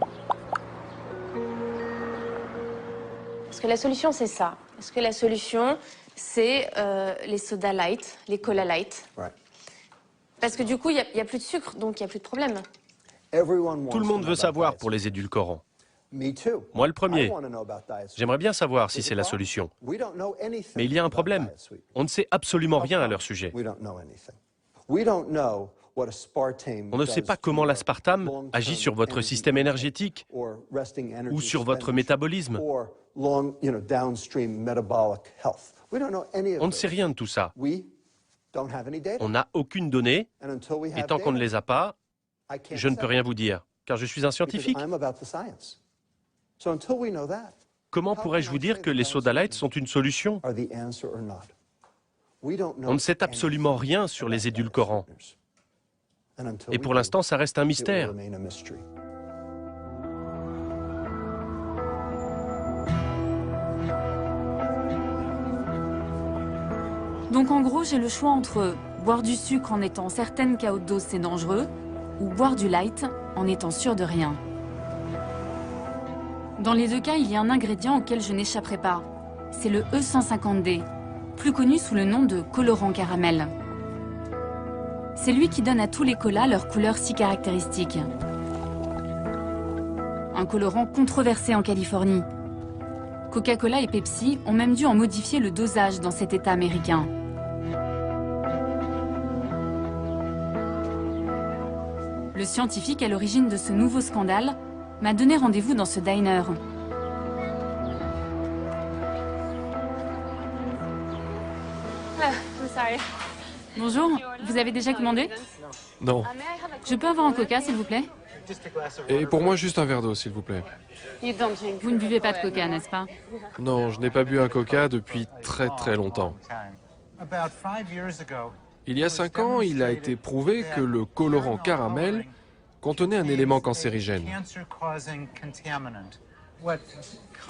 Est-ce que la solution, c'est ça? Est-ce que la solution, c'est les soda light, les cola light? Parce que du coup, il n'y a plus de sucre, donc il n'y a plus de problème. Tout le monde veut savoir pour les édulcorants. Moi le premier. J'aimerais bien savoir si c'est la solution. Mais il y a un problème. On ne sait absolument rien à leur sujet. On ne sait pas comment l'aspartame agit sur votre système énergétique ou sur votre métabolisme. On ne sait rien de tout ça. On n'a aucune donnée, et tant qu'on ne les a pas, je ne peux rien vous dire, car je suis un scientifique. Comment pourrais-je vous dire que les soda light sont une solution? On ne sait absolument rien sur les édulcorants. Et pour l'instant, ça reste un mystère. Donc en gros, j'ai le choix entre boire du sucre en étant certaine qu'à haute dose c'est dangereux, ou boire du light en étant sûre de rien. Dans les 2 cas, il y a un ingrédient auquel je n'échapperai pas. C'est le E150D, plus connu sous le nom de colorant caramel. C'est lui qui donne à tous les colas leur couleur si caractéristique. Un colorant controversé en Californie. Coca-Cola et Pepsi ont même dû en modifier le dosage dans cet État américain. Le scientifique à l'origine de ce nouveau scandale m'a donné rendez-vous dans ce diner. Bonjour, vous avez déjà commandé? Non. Je peux avoir un coca, s'il vous plaît? Et pour moi, juste un verre d'eau, s'il vous plaît. Vous ne buvez pas de coca, n'est-ce pas? Non, je n'ai pas bu un coca depuis très très longtemps. Il y a 5 ans, il a été prouvé que le colorant caramel contenait un élément cancérigène.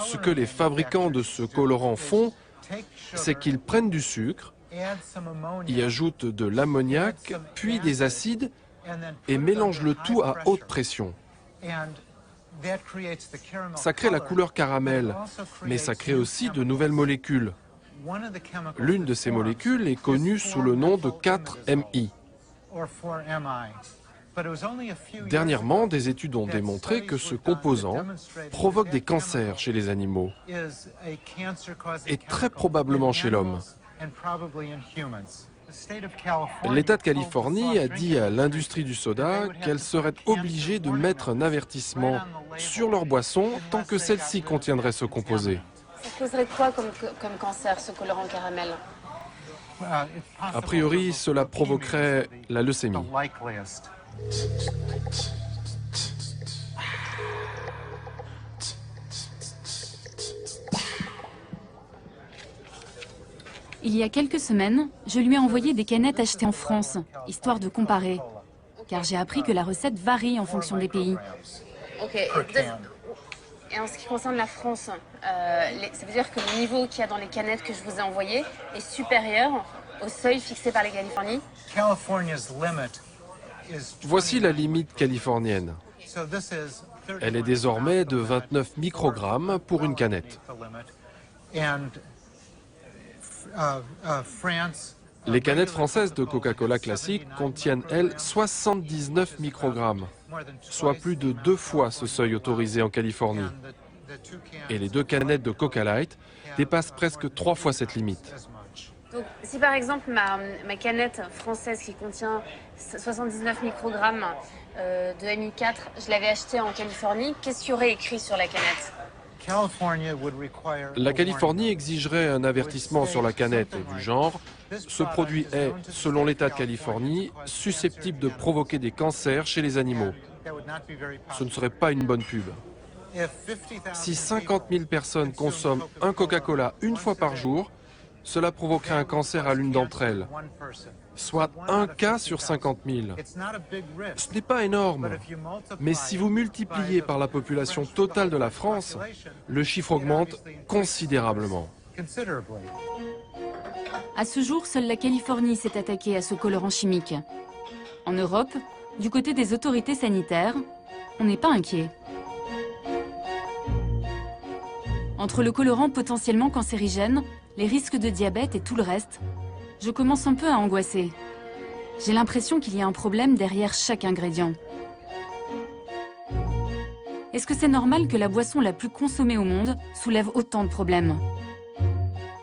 Ce que les fabricants de ce colorant font, c'est qu'ils prennent du sucre, y ajoutent de l'ammoniac, puis des acides, et mélangent le tout à haute pression. Ça crée la couleur caramel, mais ça crée aussi de nouvelles molécules. L'une de ces molécules est connue sous le nom de 4-MI. Dernièrement, des études ont démontré que ce composant provoque des cancers chez les animaux et très probablement chez l'homme. L'État de Californie a dit à l'industrie du soda qu'elle serait obligée de mettre un avertissement sur leur boisson tant que celle-ci contiendrait ce composé. Ça causerait quoi comme cancer, ce colorant caramel? A priori, cela provoquerait la leucémie. Il y a quelques semaines, je lui ai envoyé des canettes achetées en France, histoire de comparer. Car j'ai appris que la recette varie en fonction des pays. Ok. Et en ce qui concerne la France, ça veut dire que le niveau qu'il y a dans les canettes que je vous ai envoyées est supérieur au seuil fixé par la Californie? Voici la limite californienne. Elle est désormais de 29 microgrammes pour une canette. Les canettes françaises de Coca-Cola classique contiennent, elles, 79 microgrammes, soit plus de 2 fois ce seuil autorisé en Californie. Et les 2 canettes de Coca Light dépassent presque 3 fois cette limite. Donc, si par exemple ma canette française qui contient 79 microgrammes de MI4, je l'avais achetée en Californie, qu'est-ce qu'il y aurait écrit sur la canette? La Californie exigerait un avertissement sur la canette du genre « Ce produit est, selon l'État de Californie, susceptible de provoquer des cancers chez les animaux ». Ce ne serait pas une bonne pub. Si 50 000 personnes consomment un Coca-Cola une fois par jour, cela provoquerait un cancer à l'une d'entre elles, soit un cas sur 50 000. Ce n'est pas énorme, mais si vous multipliez par la population totale de la France, le chiffre augmente considérablement. À ce jour, seule la Californie s'est attaquée à ce colorant chimique. En Europe, du côté des autorités sanitaires, on n'est pas inquiet. Entre le colorant potentiellement cancérigène, les risques de diabète et tout le reste, je commence un peu à angoisser. J'ai l'impression qu'il y a un problème derrière chaque ingrédient. Est-ce que c'est normal que la boisson la plus consommée au monde soulève autant de problèmes?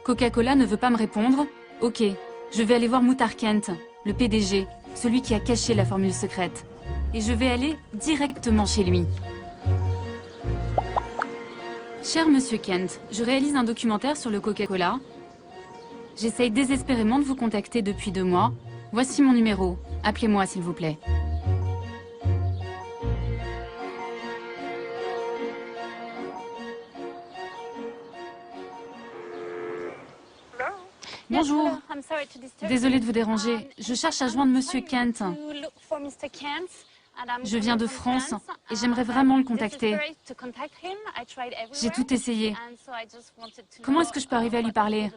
Coca-Cola ne veut pas me répondre? Ok, je vais aller voir Muhtar Kent, le PDG, celui qui a caché la formule secrète. Et je vais aller directement chez lui. Cher Monsieur Kent, je réalise un documentaire sur le Coca-Cola. J'essaye désespérément de vous contacter depuis 2 mois. Voici mon numéro. Appelez-moi s'il vous plaît. Bonjour. Désolée de vous déranger. Je cherche à joindre Monsieur Kent. Je viens de France et j'aimerais vraiment le contacter. J'ai tout essayé. Comment est-ce que je peux arriver à lui parler?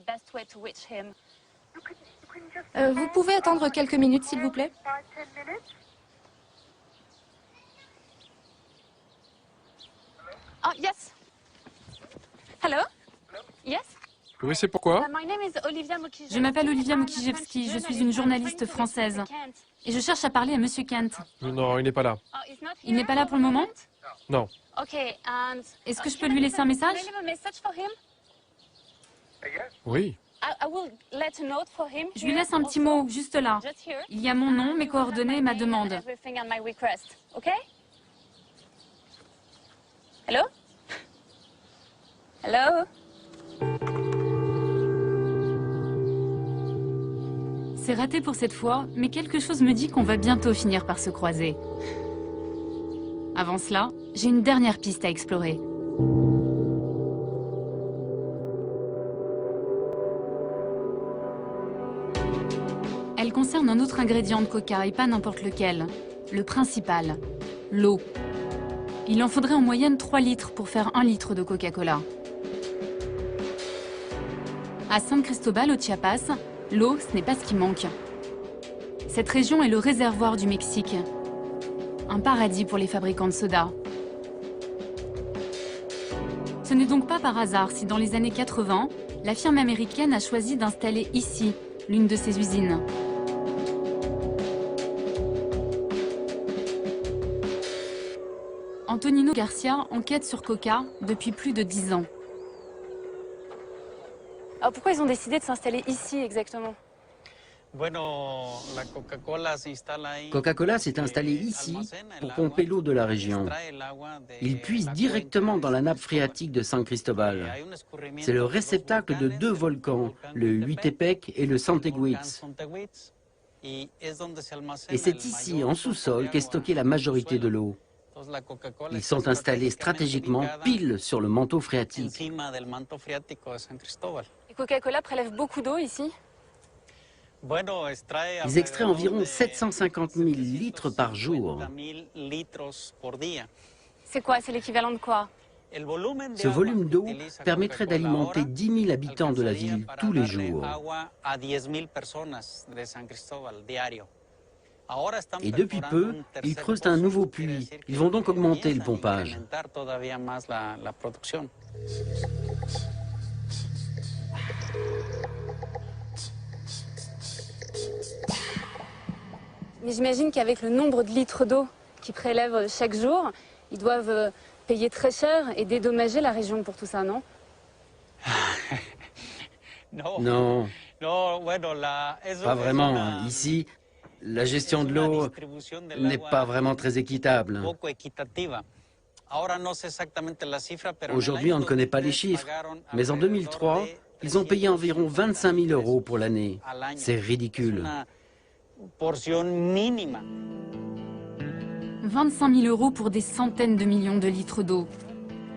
Vous pouvez attendre quelques minutes, s'il vous plaît? Oh, yes. Hello? Yes? Oui, c'est pourquoi? Je m'appelle Olivia Mukijevski, je suis une journaliste française. Et je cherche à parler à Monsieur Kent. Non, il n'est pas là. Il n'est pas là pour le moment? Non. Est-ce que je peux lui laisser un message? Oui. Je lui laisse un petit mot, juste là. Il y a mon nom, mes coordonnées et ma demande. Hello? Hello? C'est raté pour cette fois, mais quelque chose me dit qu'on va bientôt finir par se croiser. Avant cela, j'ai une dernière piste à explorer. Elle concerne un autre ingrédient de coca et pas n'importe lequel. Le principal, l'eau. Il en faudrait en moyenne 3 litres pour faire 1 litre de Coca-Cola. À San Cristobal, au Chiapas, l'eau, ce n'est pas ce qui manque. Cette région est le réservoir du Mexique. Un paradis pour les fabricants de soda. Ce n'est donc pas par hasard si dans les années 80, la firme américaine a choisi d'installer ici l'une de ses usines. Antonino Garcia enquête sur Coca depuis plus de 10 ans. Alors pourquoi ils ont décidé de s'installer ici exactement? Coca-Cola s'est installé ici pour pomper l'eau de la région. Ils puisent directement dans la nappe phréatique de San Cristobal. C'est le réceptacle de 2 volcans, le Huitepec et le Santeguitz. Et c'est ici, en sous-sol, qu'est stockée la majorité de l'eau. Ils sont installés stratégiquement pile sur le manteau phréatique. Et Coca-Cola prélève beaucoup d'eau ici? Ils extraient environ 750 000 litres par jour. C'est quoi? C'est l'équivalent de quoi? Ce volume d'eau permettrait d'alimenter 10 000 habitants de la ville tous les jours. Et depuis peu, ils creusent un nouveau puits. Ils vont donc augmenter le pompage. Mais j'imagine qu'avec le nombre de litres d'eau qu'ils prélèvent chaque jour, ils doivent payer très cher et dédommager la région pour tout ça, non? Non, pas vraiment. Ici, la gestion de l'eau n'est pas vraiment très équitable. Aujourd'hui, on ne connaît pas les chiffres, mais en 2003, ils ont payé environ 25 000 € pour l'année. C'est ridicule. 25 000 € pour des centaines de millions de litres d'eau.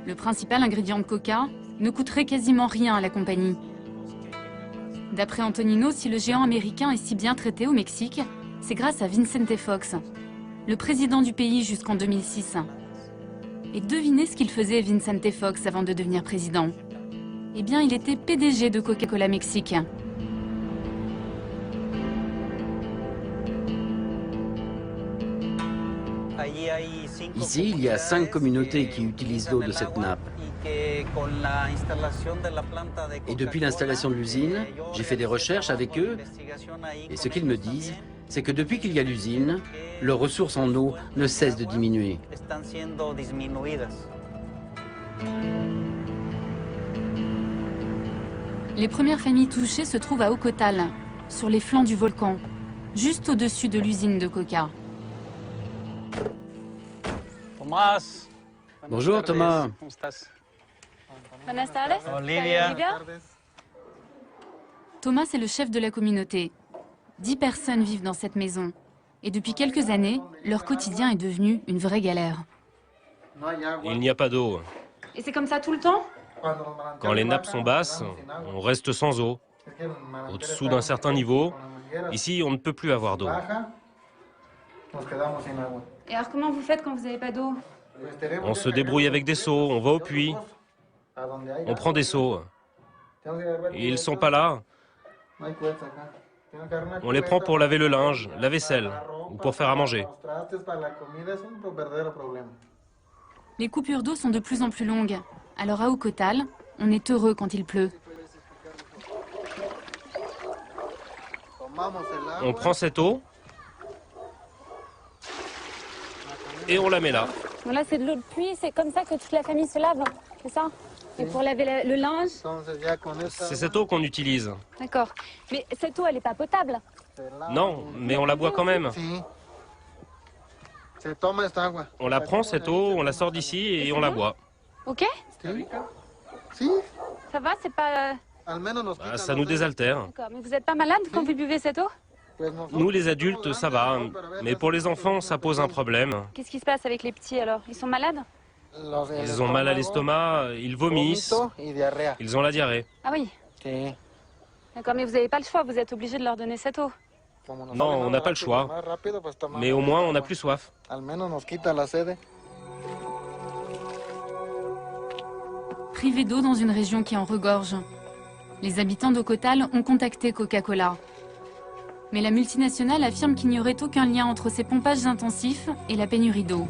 Le principal ingrédient de Coca ne coûterait quasiment rien à la compagnie. D'après Antonino, si le géant américain est si bien traité au Mexique, c'est grâce à Vicente Fox, le président du pays jusqu'en 2006. Et devinez ce qu'il faisait Vicente Fox avant de devenir président. Eh bien, il était PDG de Coca-Cola Mexique. Ici, il y a 5 communautés qui utilisent l'eau de cette nappe. Et depuis l'installation de l'usine, j'ai fait des recherches avec eux. Et ce qu'ils me disent, c'est que depuis qu'il y a l'usine, leurs ressources en eau ne cessent de diminuer. Les premières familles touchées se trouvent à Ocotal, sur les flancs du volcan, juste au-dessus de l'usine de Coca. Bonjour Thomas. Buenas tardes. Olivia. Thomas est le chef de la communauté. 10 personnes vivent dans cette maison. Et depuis quelques années, leur quotidien est devenu une vraie galère. Il n'y a pas d'eau. Et c'est comme ça tout le temps? Quand les nappes sont basses, on reste sans eau. Au-dessous d'un certain niveau, ici, on ne peut plus avoir d'eau. Et alors comment vous faites quand vous n'avez pas d'eau? On se débrouille avec des seaux, on va au puits, on prend des seaux. Et ils sont pas là. On les prend pour laver le linge, la vaisselle, ou pour faire à manger. Les coupures d'eau sont de plus en plus longues. Alors à Ocotal, on est heureux quand il pleut. On prend cette eau et on la met là. Bon, là c'est de l'eau de pluie, c'est comme ça que toute la famille se lave, c'est ça? Et pour laver le linge? C'est cette eau qu'on utilise. D'accord. Mais cette eau, elle n'est pas potable? Non, mais on la boit quand même. On la prend, cette eau, on la sort d'ici et on la boit. Ok? Ça va, c'est pas... Bah, ça nous désaltère. D'accord, mais vous n'êtes pas malade quand vous buvez cette eau? Nous, les adultes, ça va. Mais pour les enfants, ça pose un problème. Qu'est-ce qui se passe avec les petits alors? Ils sont malades? Ils ont mal à l'estomac, ils vomissent, ils ont la diarrhée. Ah oui? D'accord, mais vous n'avez pas le choix, vous êtes obligé de leur donner cette eau. Non, on n'a pas le choix. Mais au moins, on n'a plus soif. Privés d'eau dans une région qui en regorge. Les habitants d'Ocotal ont contacté Coca-Cola. Mais la multinationale affirme qu'il n'y aurait aucun lien entre ces pompages intensifs et la pénurie d'eau.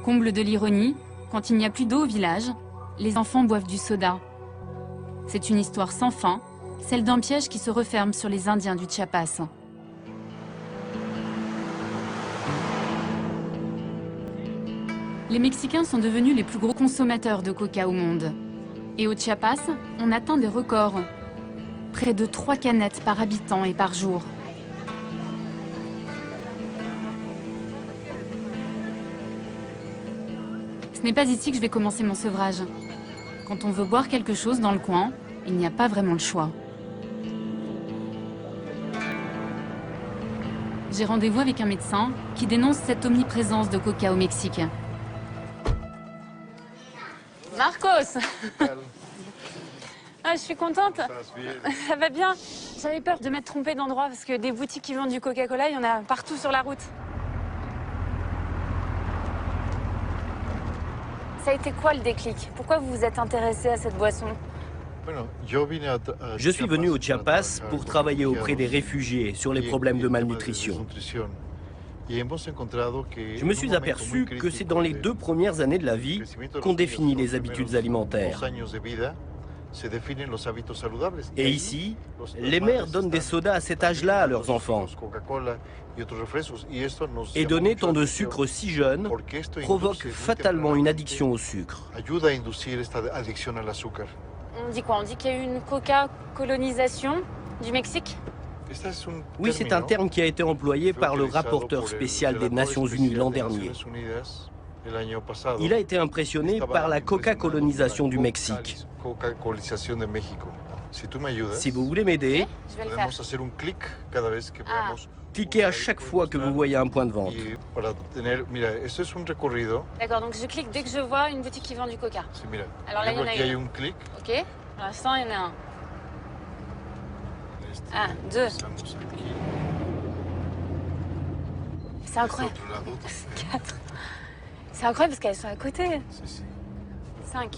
Comble de l'ironie, quand il n'y a plus d'eau au village, les enfants boivent du soda. C'est une histoire sans fin, celle d'un piège qui se referme sur les Indiens du Chiapas. Les Mexicains sont devenus les plus gros consommateurs de coca au monde. Et au Chiapas, on atteint des records. Près de 3 canettes par habitant et par jour. Ce n'est pas ici que je vais commencer mon sevrage. Quand on veut boire quelque chose dans le coin, il n'y a pas vraiment le choix. J'ai rendez-vous avec un médecin qui dénonce cette omniprésence de coca au Mexique. Marcos! Ah, je suis contente. Ça va bien. J'avais peur de m'être trompée d'endroit parce que des boutiques qui vendent du Coca-Cola, il y en a partout sur la route. Ça a été quoi le déclic? Pourquoi vous vous êtes intéressé à cette boisson? Je suis venu au Chiapas pour travailler auprès des réfugiés sur les problèmes de malnutrition. Je me suis aperçu que c'est dans les 2 premières années de la vie qu'on définit les habitudes alimentaires. Et ici, les mères donnent des sodas à cet âge-là à leurs enfants. Et donner tant de sucre si jeune provoque fatalement une addiction au sucre. On dit quoi? On dit qu'il y a eu une coca-colonisation du Mexique? Oui, c'est un terme qui a été employé par le rapporteur spécial des Nations Unies l'an dernier. Il a été impressionné par la coca-colonisation du Mexique. Si vous voulez m'aider, cliquez à chaque fois que vous voyez un point de vente. D'accord, donc je clique dès que je vois une boutique qui vend du coca. Alors là, il y en a une. Ok, pour l'instant, il y en a un. 1, 2. C'est incroyable. 4. C'est incroyable parce qu'elles sont à côté. 5.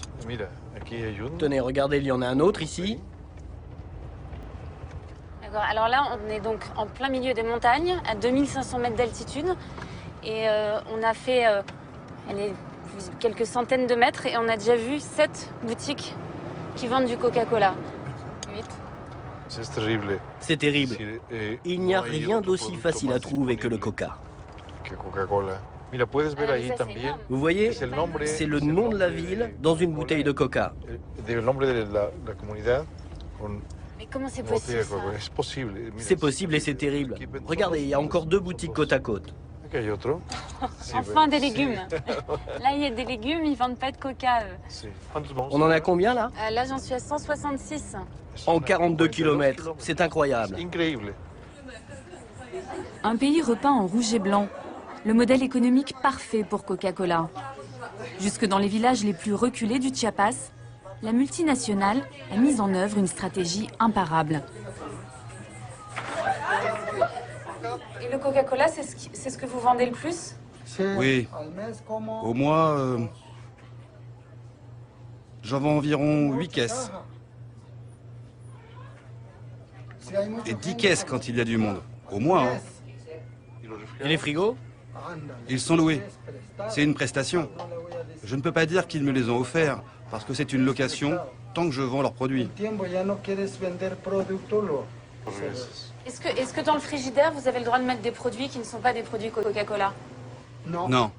Tenez, regardez, il y en a un autre ici. D'accord, alors là, on est donc en plein milieu des montagnes, à 2500 mètres d'altitude. Et on a fait quelques centaines de mètres et on a déjà vu 7 boutiques qui vendent du Coca-Cola. 8. C'est terrible. Il n'y a rien d'aussi facile à trouver que le coca. Vous voyez, c'est le nom de la ville dans une bouteille de coca. Mais comment c'est possible ça? C'est possible et c'est terrible. Regardez, il y a encore 2 boutiques côte à côte. Enfin des légumes. Là, il y a des légumes, ils vendent pas de coca. On en a combien là? Là, j'en suis à 166. En 42 km, c'est incroyable. Un pays repeint en rouge et blanc. Le modèle économique parfait pour Coca-Cola. Jusque dans les villages les plus reculés du Chiapas, la multinationale a mis en œuvre une stratégie imparable. Et le Coca-Cola, c'est ce que vous vendez le plus? Oui. Au mois, j'en vends environ 8 caisses. Et 10 caisses quand il y a du monde. Au mois, hein. Et les frigos? Ils sont loués. C'est une prestation. Je ne peux pas dire qu'ils me les ont offerts, parce que c'est une location tant que je vends leurs produits. Est-ce que dans le frigidaire, vous avez le droit de mettre des produits qui ne sont pas des produits Coca-Cola? Non.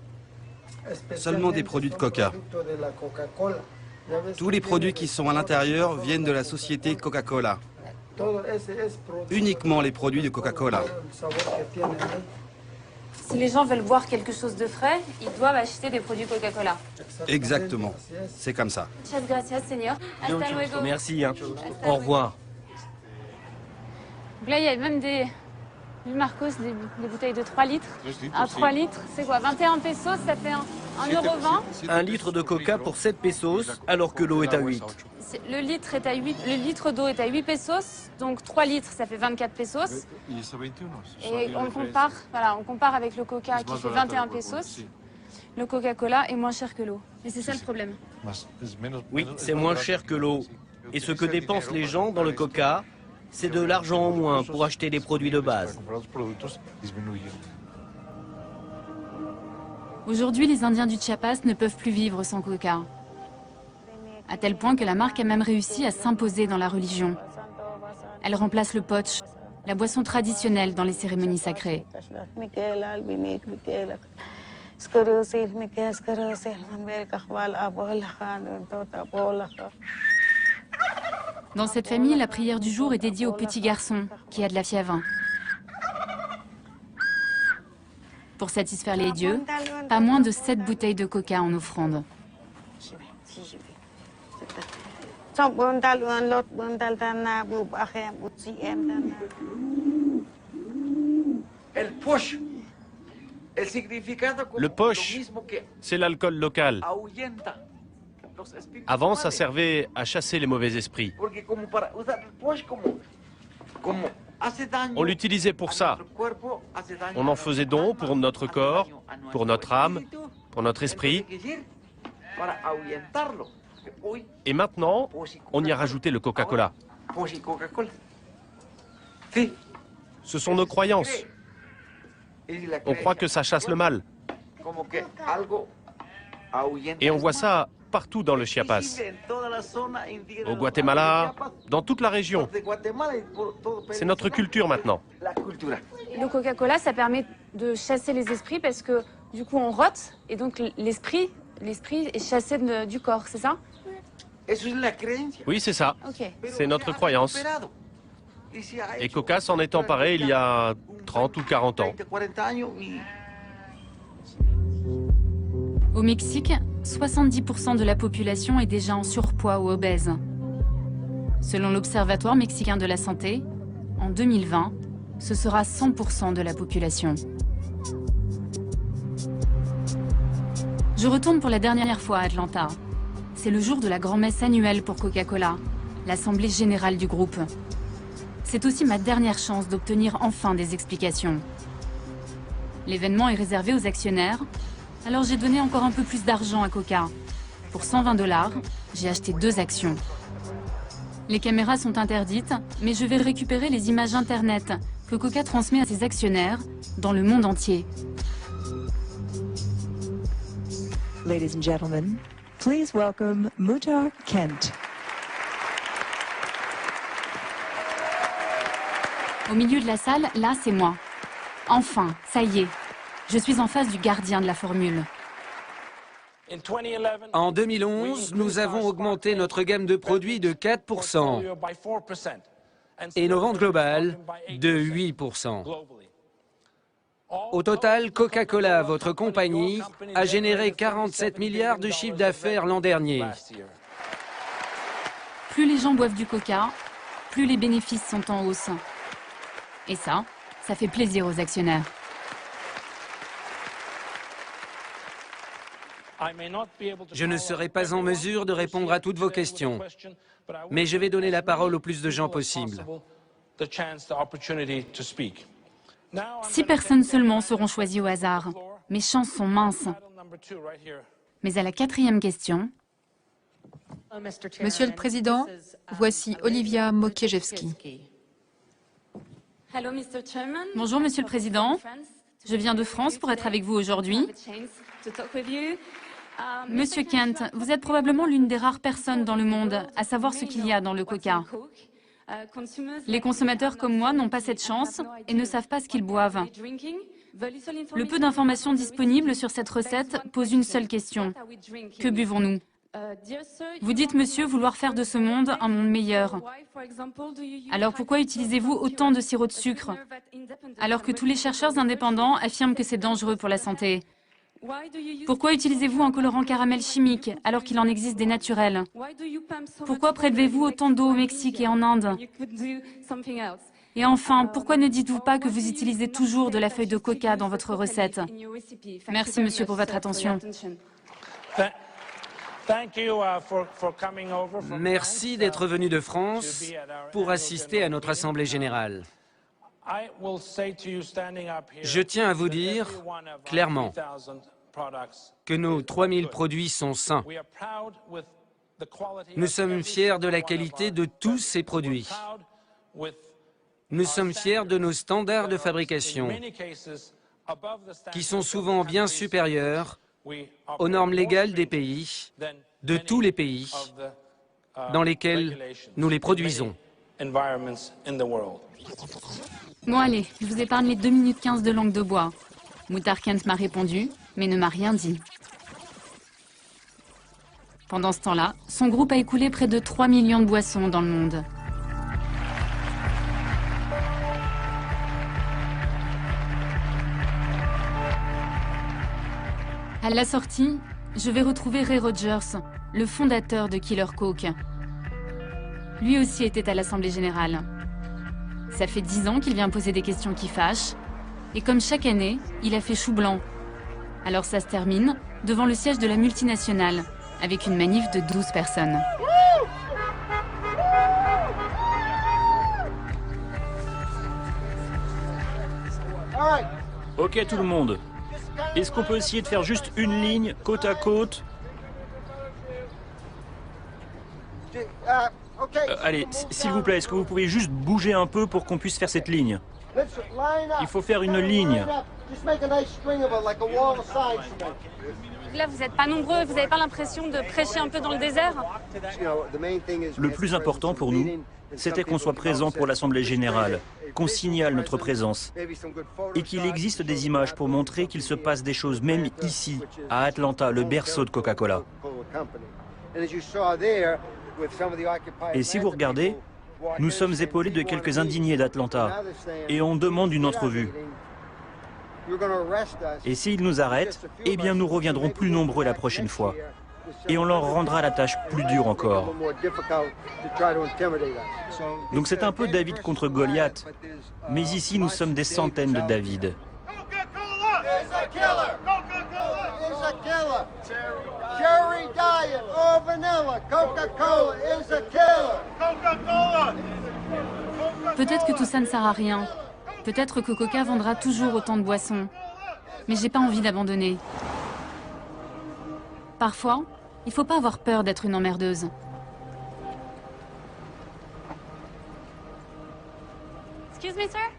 Seulement des produits de Coca. Tous les produits qui sont à l'intérieur viennent de la société Coca-Cola. Uniquement les produits de Coca-Cola. Si les gens veulent boire quelque chose de frais, ils doivent acheter des produits Coca-Cola. Exactement. C'est comme ça. Muchas gracias, señor. Hasta luego. Merci. Au revoir. Donc là, il y a même des... Marcos, des bouteilles de 3 litres. 3 litres, c'est quoi? 21 pesos, ça fait 1,20 €. 1 litre de coca pour 7 pesos, alors que l'eau est à 8. Le litre d'eau est à 8 pesos, donc 3 litres, ça fait 24 pesos. Et on compare avec le coca qui fait 21 pesos. Le Coca-Cola est moins cher que l'eau. Et c'est ça le problème. Oui, c'est moins cher que l'eau. Et ce que dépensent les gens dans le coca, c'est de l'argent en moins pour acheter des produits de base. Aujourd'hui, les Indiens du Chiapas ne peuvent plus vivre sans coca. À tel point que la marque a même réussi à s'imposer dans la religion. Elle remplace le potch, la boisson traditionnelle dans les cérémonies sacrées. Dans cette famille, la prière du jour est dédiée au petit garçon qui a de la fièvre. Pour satisfaire les dieux, pas moins de 7 bouteilles de coca en offrande. Le posh, c'est l'alcool local. Avant, ça servait à chasser les mauvais esprits. On l'utilisait pour ça. On en faisait don pour notre corps, pour notre âme, pour notre esprit. Et maintenant, on y a rajouté le Coca-Cola. Ce sont nos croyances. On croit que ça chasse le mal. Et on voit ça partout dans le Chiapas. Au Guatemala, dans toute la région. C'est notre culture maintenant. Le Coca-Cola, ça permet de chasser les esprits parce que du coup on rote et donc l'esprit est chassé du corps, c'est ça? Oui, c'est ça. Okay. C'est notre croyance. Et Coca s'en est emparé il y a 30 ou 40 ans. Au Mexique, 70% de la population est déjà en surpoids ou obèse. Selon l'Observatoire mexicain de la santé, en 2020, ce sera 100% de la population. Je retourne pour la dernière fois à Atlanta. C'est le jour de la grand-messe annuelle pour Coca-Cola, l'assemblée générale du groupe. C'est aussi ma dernière chance d'obtenir enfin des explications. L'événement est réservé aux actionnaires, alors j'ai donné encore un peu plus d'argent à Coca. Pour $120, j'ai acheté 2 actions. Les caméras sont interdites, mais je vais récupérer les images Internet que Coca transmet à ses actionnaires dans le monde entier. Ladies and gentlemen, please welcome Muhtar Kent. Au milieu de la salle, là, c'est moi. Enfin, ça y est. Je suis en face du gardien de la formule. En 2011, nous avons augmenté notre gamme de produits de 4% et nos ventes globales de 8%. Au total, Coca-Cola, votre compagnie, a généré 47 milliards de chiffre d'affaires l'an dernier. Plus les gens boivent du coca, plus les bénéfices sont en hausse. Et ça fait plaisir aux actionnaires. Je ne serai pas en mesure de répondre à toutes vos questions, mais je vais donner la parole au plus de gens possible. 6 personnes seulement seront choisies au hasard. Mes chances sont minces. Mais à la 4e question... Monsieur le Président, voici Olivia Mokiejewski. Bonjour, Monsieur le Président. Je viens de France pour être avec vous aujourd'hui. Monsieur Kent, vous êtes probablement l'une des rares personnes dans le monde à savoir ce qu'il y a dans le coca. Les consommateurs comme moi n'ont pas cette chance et ne savent pas ce qu'ils boivent. Le peu d'informations disponibles sur cette recette pose une seule question. Que buvons-nous? Vous dites, monsieur, vouloir faire de ce monde un monde meilleur. Alors pourquoi utilisez-vous autant de sirop de sucre, alors que tous les chercheurs indépendants affirment que c'est dangereux pour la santé? Pourquoi utilisez-vous un colorant caramel chimique, alors qu'il en existe des naturels? Pourquoi prélevez-vous autant d'eau au Mexique et en Inde? Et enfin, pourquoi ne dites-vous pas que vous utilisez toujours de la feuille de coca dans votre recette? Merci, monsieur, pour votre attention. Merci d'être venu de France pour assister à notre Assemblée générale. Je tiens à vous dire clairement que nos 3000 produits sont sains. Nous sommes fiers de la qualité de tous ces produits. Nous sommes fiers de nos standards de fabrication, qui sont souvent bien supérieurs aux normes légales des pays, de tous les pays dans lesquels nous les produisons. Bon allez, je vous épargne les 2 minutes 15 de langue de bois. Muhtar Kent m'a répondu, mais ne m'a rien dit. Pendant ce temps-là, son groupe a écoulé près de 3 millions de boissons dans le monde. À la sortie, je vais retrouver Ray Rogers, le fondateur de Killer Coke. Lui aussi était à l'Assemblée Générale. Ça fait 10 ans qu'il vient poser des questions qui fâchent, et comme chaque année, il a fait chou blanc. Alors ça se termine devant le siège de la multinationale, avec une manif de 12 personnes. Ok tout le monde, est-ce qu'on peut essayer de faire juste une ligne, côte à côte? Allez, s'il vous plaît, est-ce que vous pouvez juste bouger un peu pour qu'on puisse faire cette ligne? Il faut faire une ligne. Là, vous n'êtes pas nombreux, vous n'avez pas l'impression de prêcher un peu dans le désert? Le plus important pour nous, c'était qu'on soit présent pour l'Assemblée Générale, qu'on signale notre présence, et qu'il existe des images pour montrer qu'il se passe des choses, même ici, à Atlanta, le berceau de Coca-Cola. Et si vous regardez, nous sommes épaulés de quelques indignés d'Atlanta, et on demande une entrevue. Et s'ils nous arrêtent, eh bien nous reviendrons plus nombreux la prochaine fois. Et on leur rendra la tâche plus dure encore. Donc c'est un peu David contre Goliath. Mais ici, nous sommes des centaines de David. Peut-être que tout ça ne sert à rien. Peut-être que Coca vendra toujours autant de boissons. Mais j'ai pas envie d'abandonner. Parfois, il faut pas avoir peur d'être une emmerdeuse.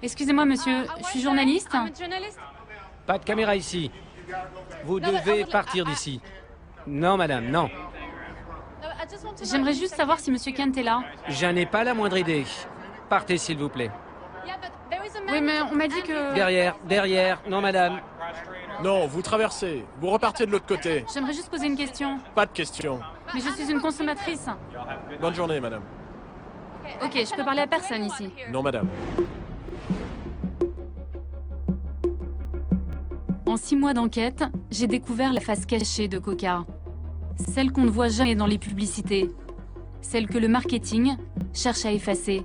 Excusez-moi, monsieur, je suis journaliste. Pas de caméra ici. Vous devez partir d'ici. Non, madame, non. J'aimerais juste savoir si monsieur Kent est là. Je n'ai pas la moindre idée. Partez, s'il vous plaît. Oui, mais on m'a dit que... Derrière. Non, madame. Non, vous traversez. Vous repartez de l'autre côté. J'aimerais juste poser une question. Pas de question. Mais je suis une consommatrice. Bonne journée, madame. Ok, je peux parler à personne ici. Non, madame. En 6 mois d'enquête, j'ai découvert la face cachée de Coca. Celle qu'on ne voit jamais dans les publicités. Celle que le marketing cherche à effacer.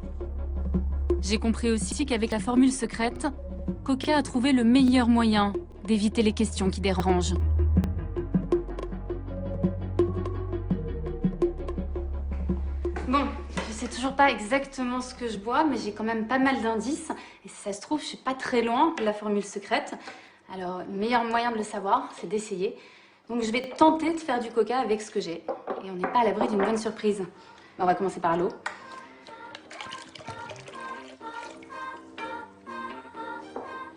J'ai compris aussi qu'avec la formule secrète, Coca a trouvé le meilleur moyen d'éviter les questions qui dérangent. Bon, je sais toujours pas exactement ce que je bois, mais j'ai quand même pas mal d'indices. Et si ça se trouve, je suis pas très loin de la formule secrète. Alors, le meilleur moyen de le savoir, c'est d'essayer. Donc je vais tenter de faire du coca avec ce que j'ai. Et on n'est pas à l'abri d'une bonne surprise. On va commencer par l'eau.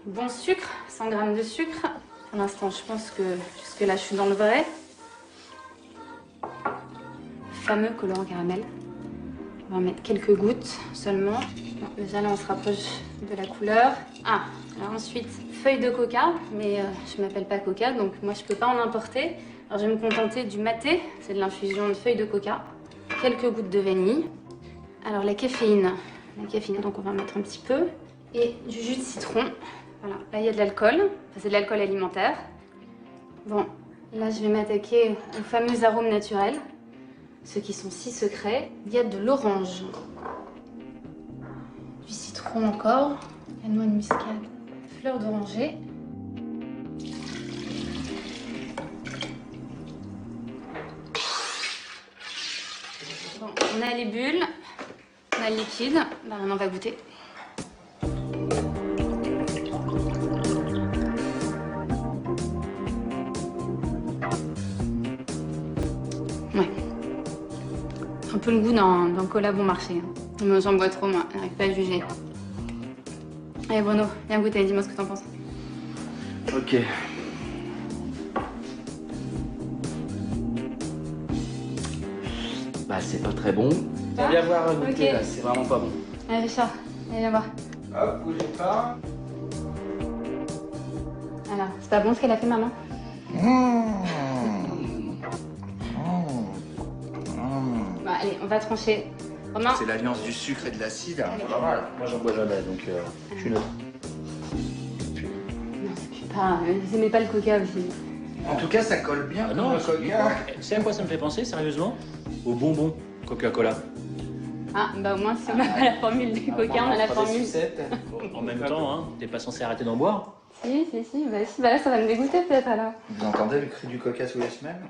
Bon sucre, 100 g de sucre. Pour l'instant, je pense que jusque-là, je suis dans le vrai. Fameux colorant caramel. On va en mettre quelques gouttes seulement. Bon, déjà là, on se rapproche de la couleur. Ah, alors ensuite, feuille de coca. Mais je m'appelle pas coca, donc moi, je peux pas en importer. Alors je vais me contenter du maté. C'est de l'infusion de feuilles de coca. Quelques gouttes de vanille. Alors la caféine. Donc on va en mettre un petit peu. Et du jus de citron. Voilà, là il y a de l'alcool, enfin, c'est de l'alcool alimentaire. Bon, là je vais m'attaquer aux fameux arômes naturels, ceux qui sont si secrets. Il y a de l'orange, du citron encore, la noix de muscade, fleur d'oranger. Bon, on a les bulles, on a le liquide, ben, on en va goûter. Ouais. Un peu le goût d'un cola bon marché. Mais j'en bois trop, moi. J'arrive pas à juger. Allez, Bruno, viens goûter. Dis-moi ce que t'en penses. Ok. Bah, c'est pas très bon. Viens voir goûter, okay. Là, c'est vraiment pas bon. Allez, Richard, allez, viens voir. Hop, bougez pas. Alors, c'est pas bon ce qu'elle a fait, maman? Bon, allez, on va trancher. Romain. C'est l'alliance du sucre et de l'acide. Pas mal. Moi, j'en bois jamais, donc je suis neutre. Non, je sais pas. Vous aimez pas le coca aussi? En tout cas, ça colle bien comme Non, le coca. c'est à quoi ça me fait penser, sérieusement? Aux bonbons Coca-Cola. Ah, bah au moins, si on n'a pas la formule du coca, on a la formule. En même temps, hein, t'es pas censé arrêter d'en boire? Si, bah là, ça va me dégoûter peut-être alors. Vous entendez le cri du coca tous les semaines?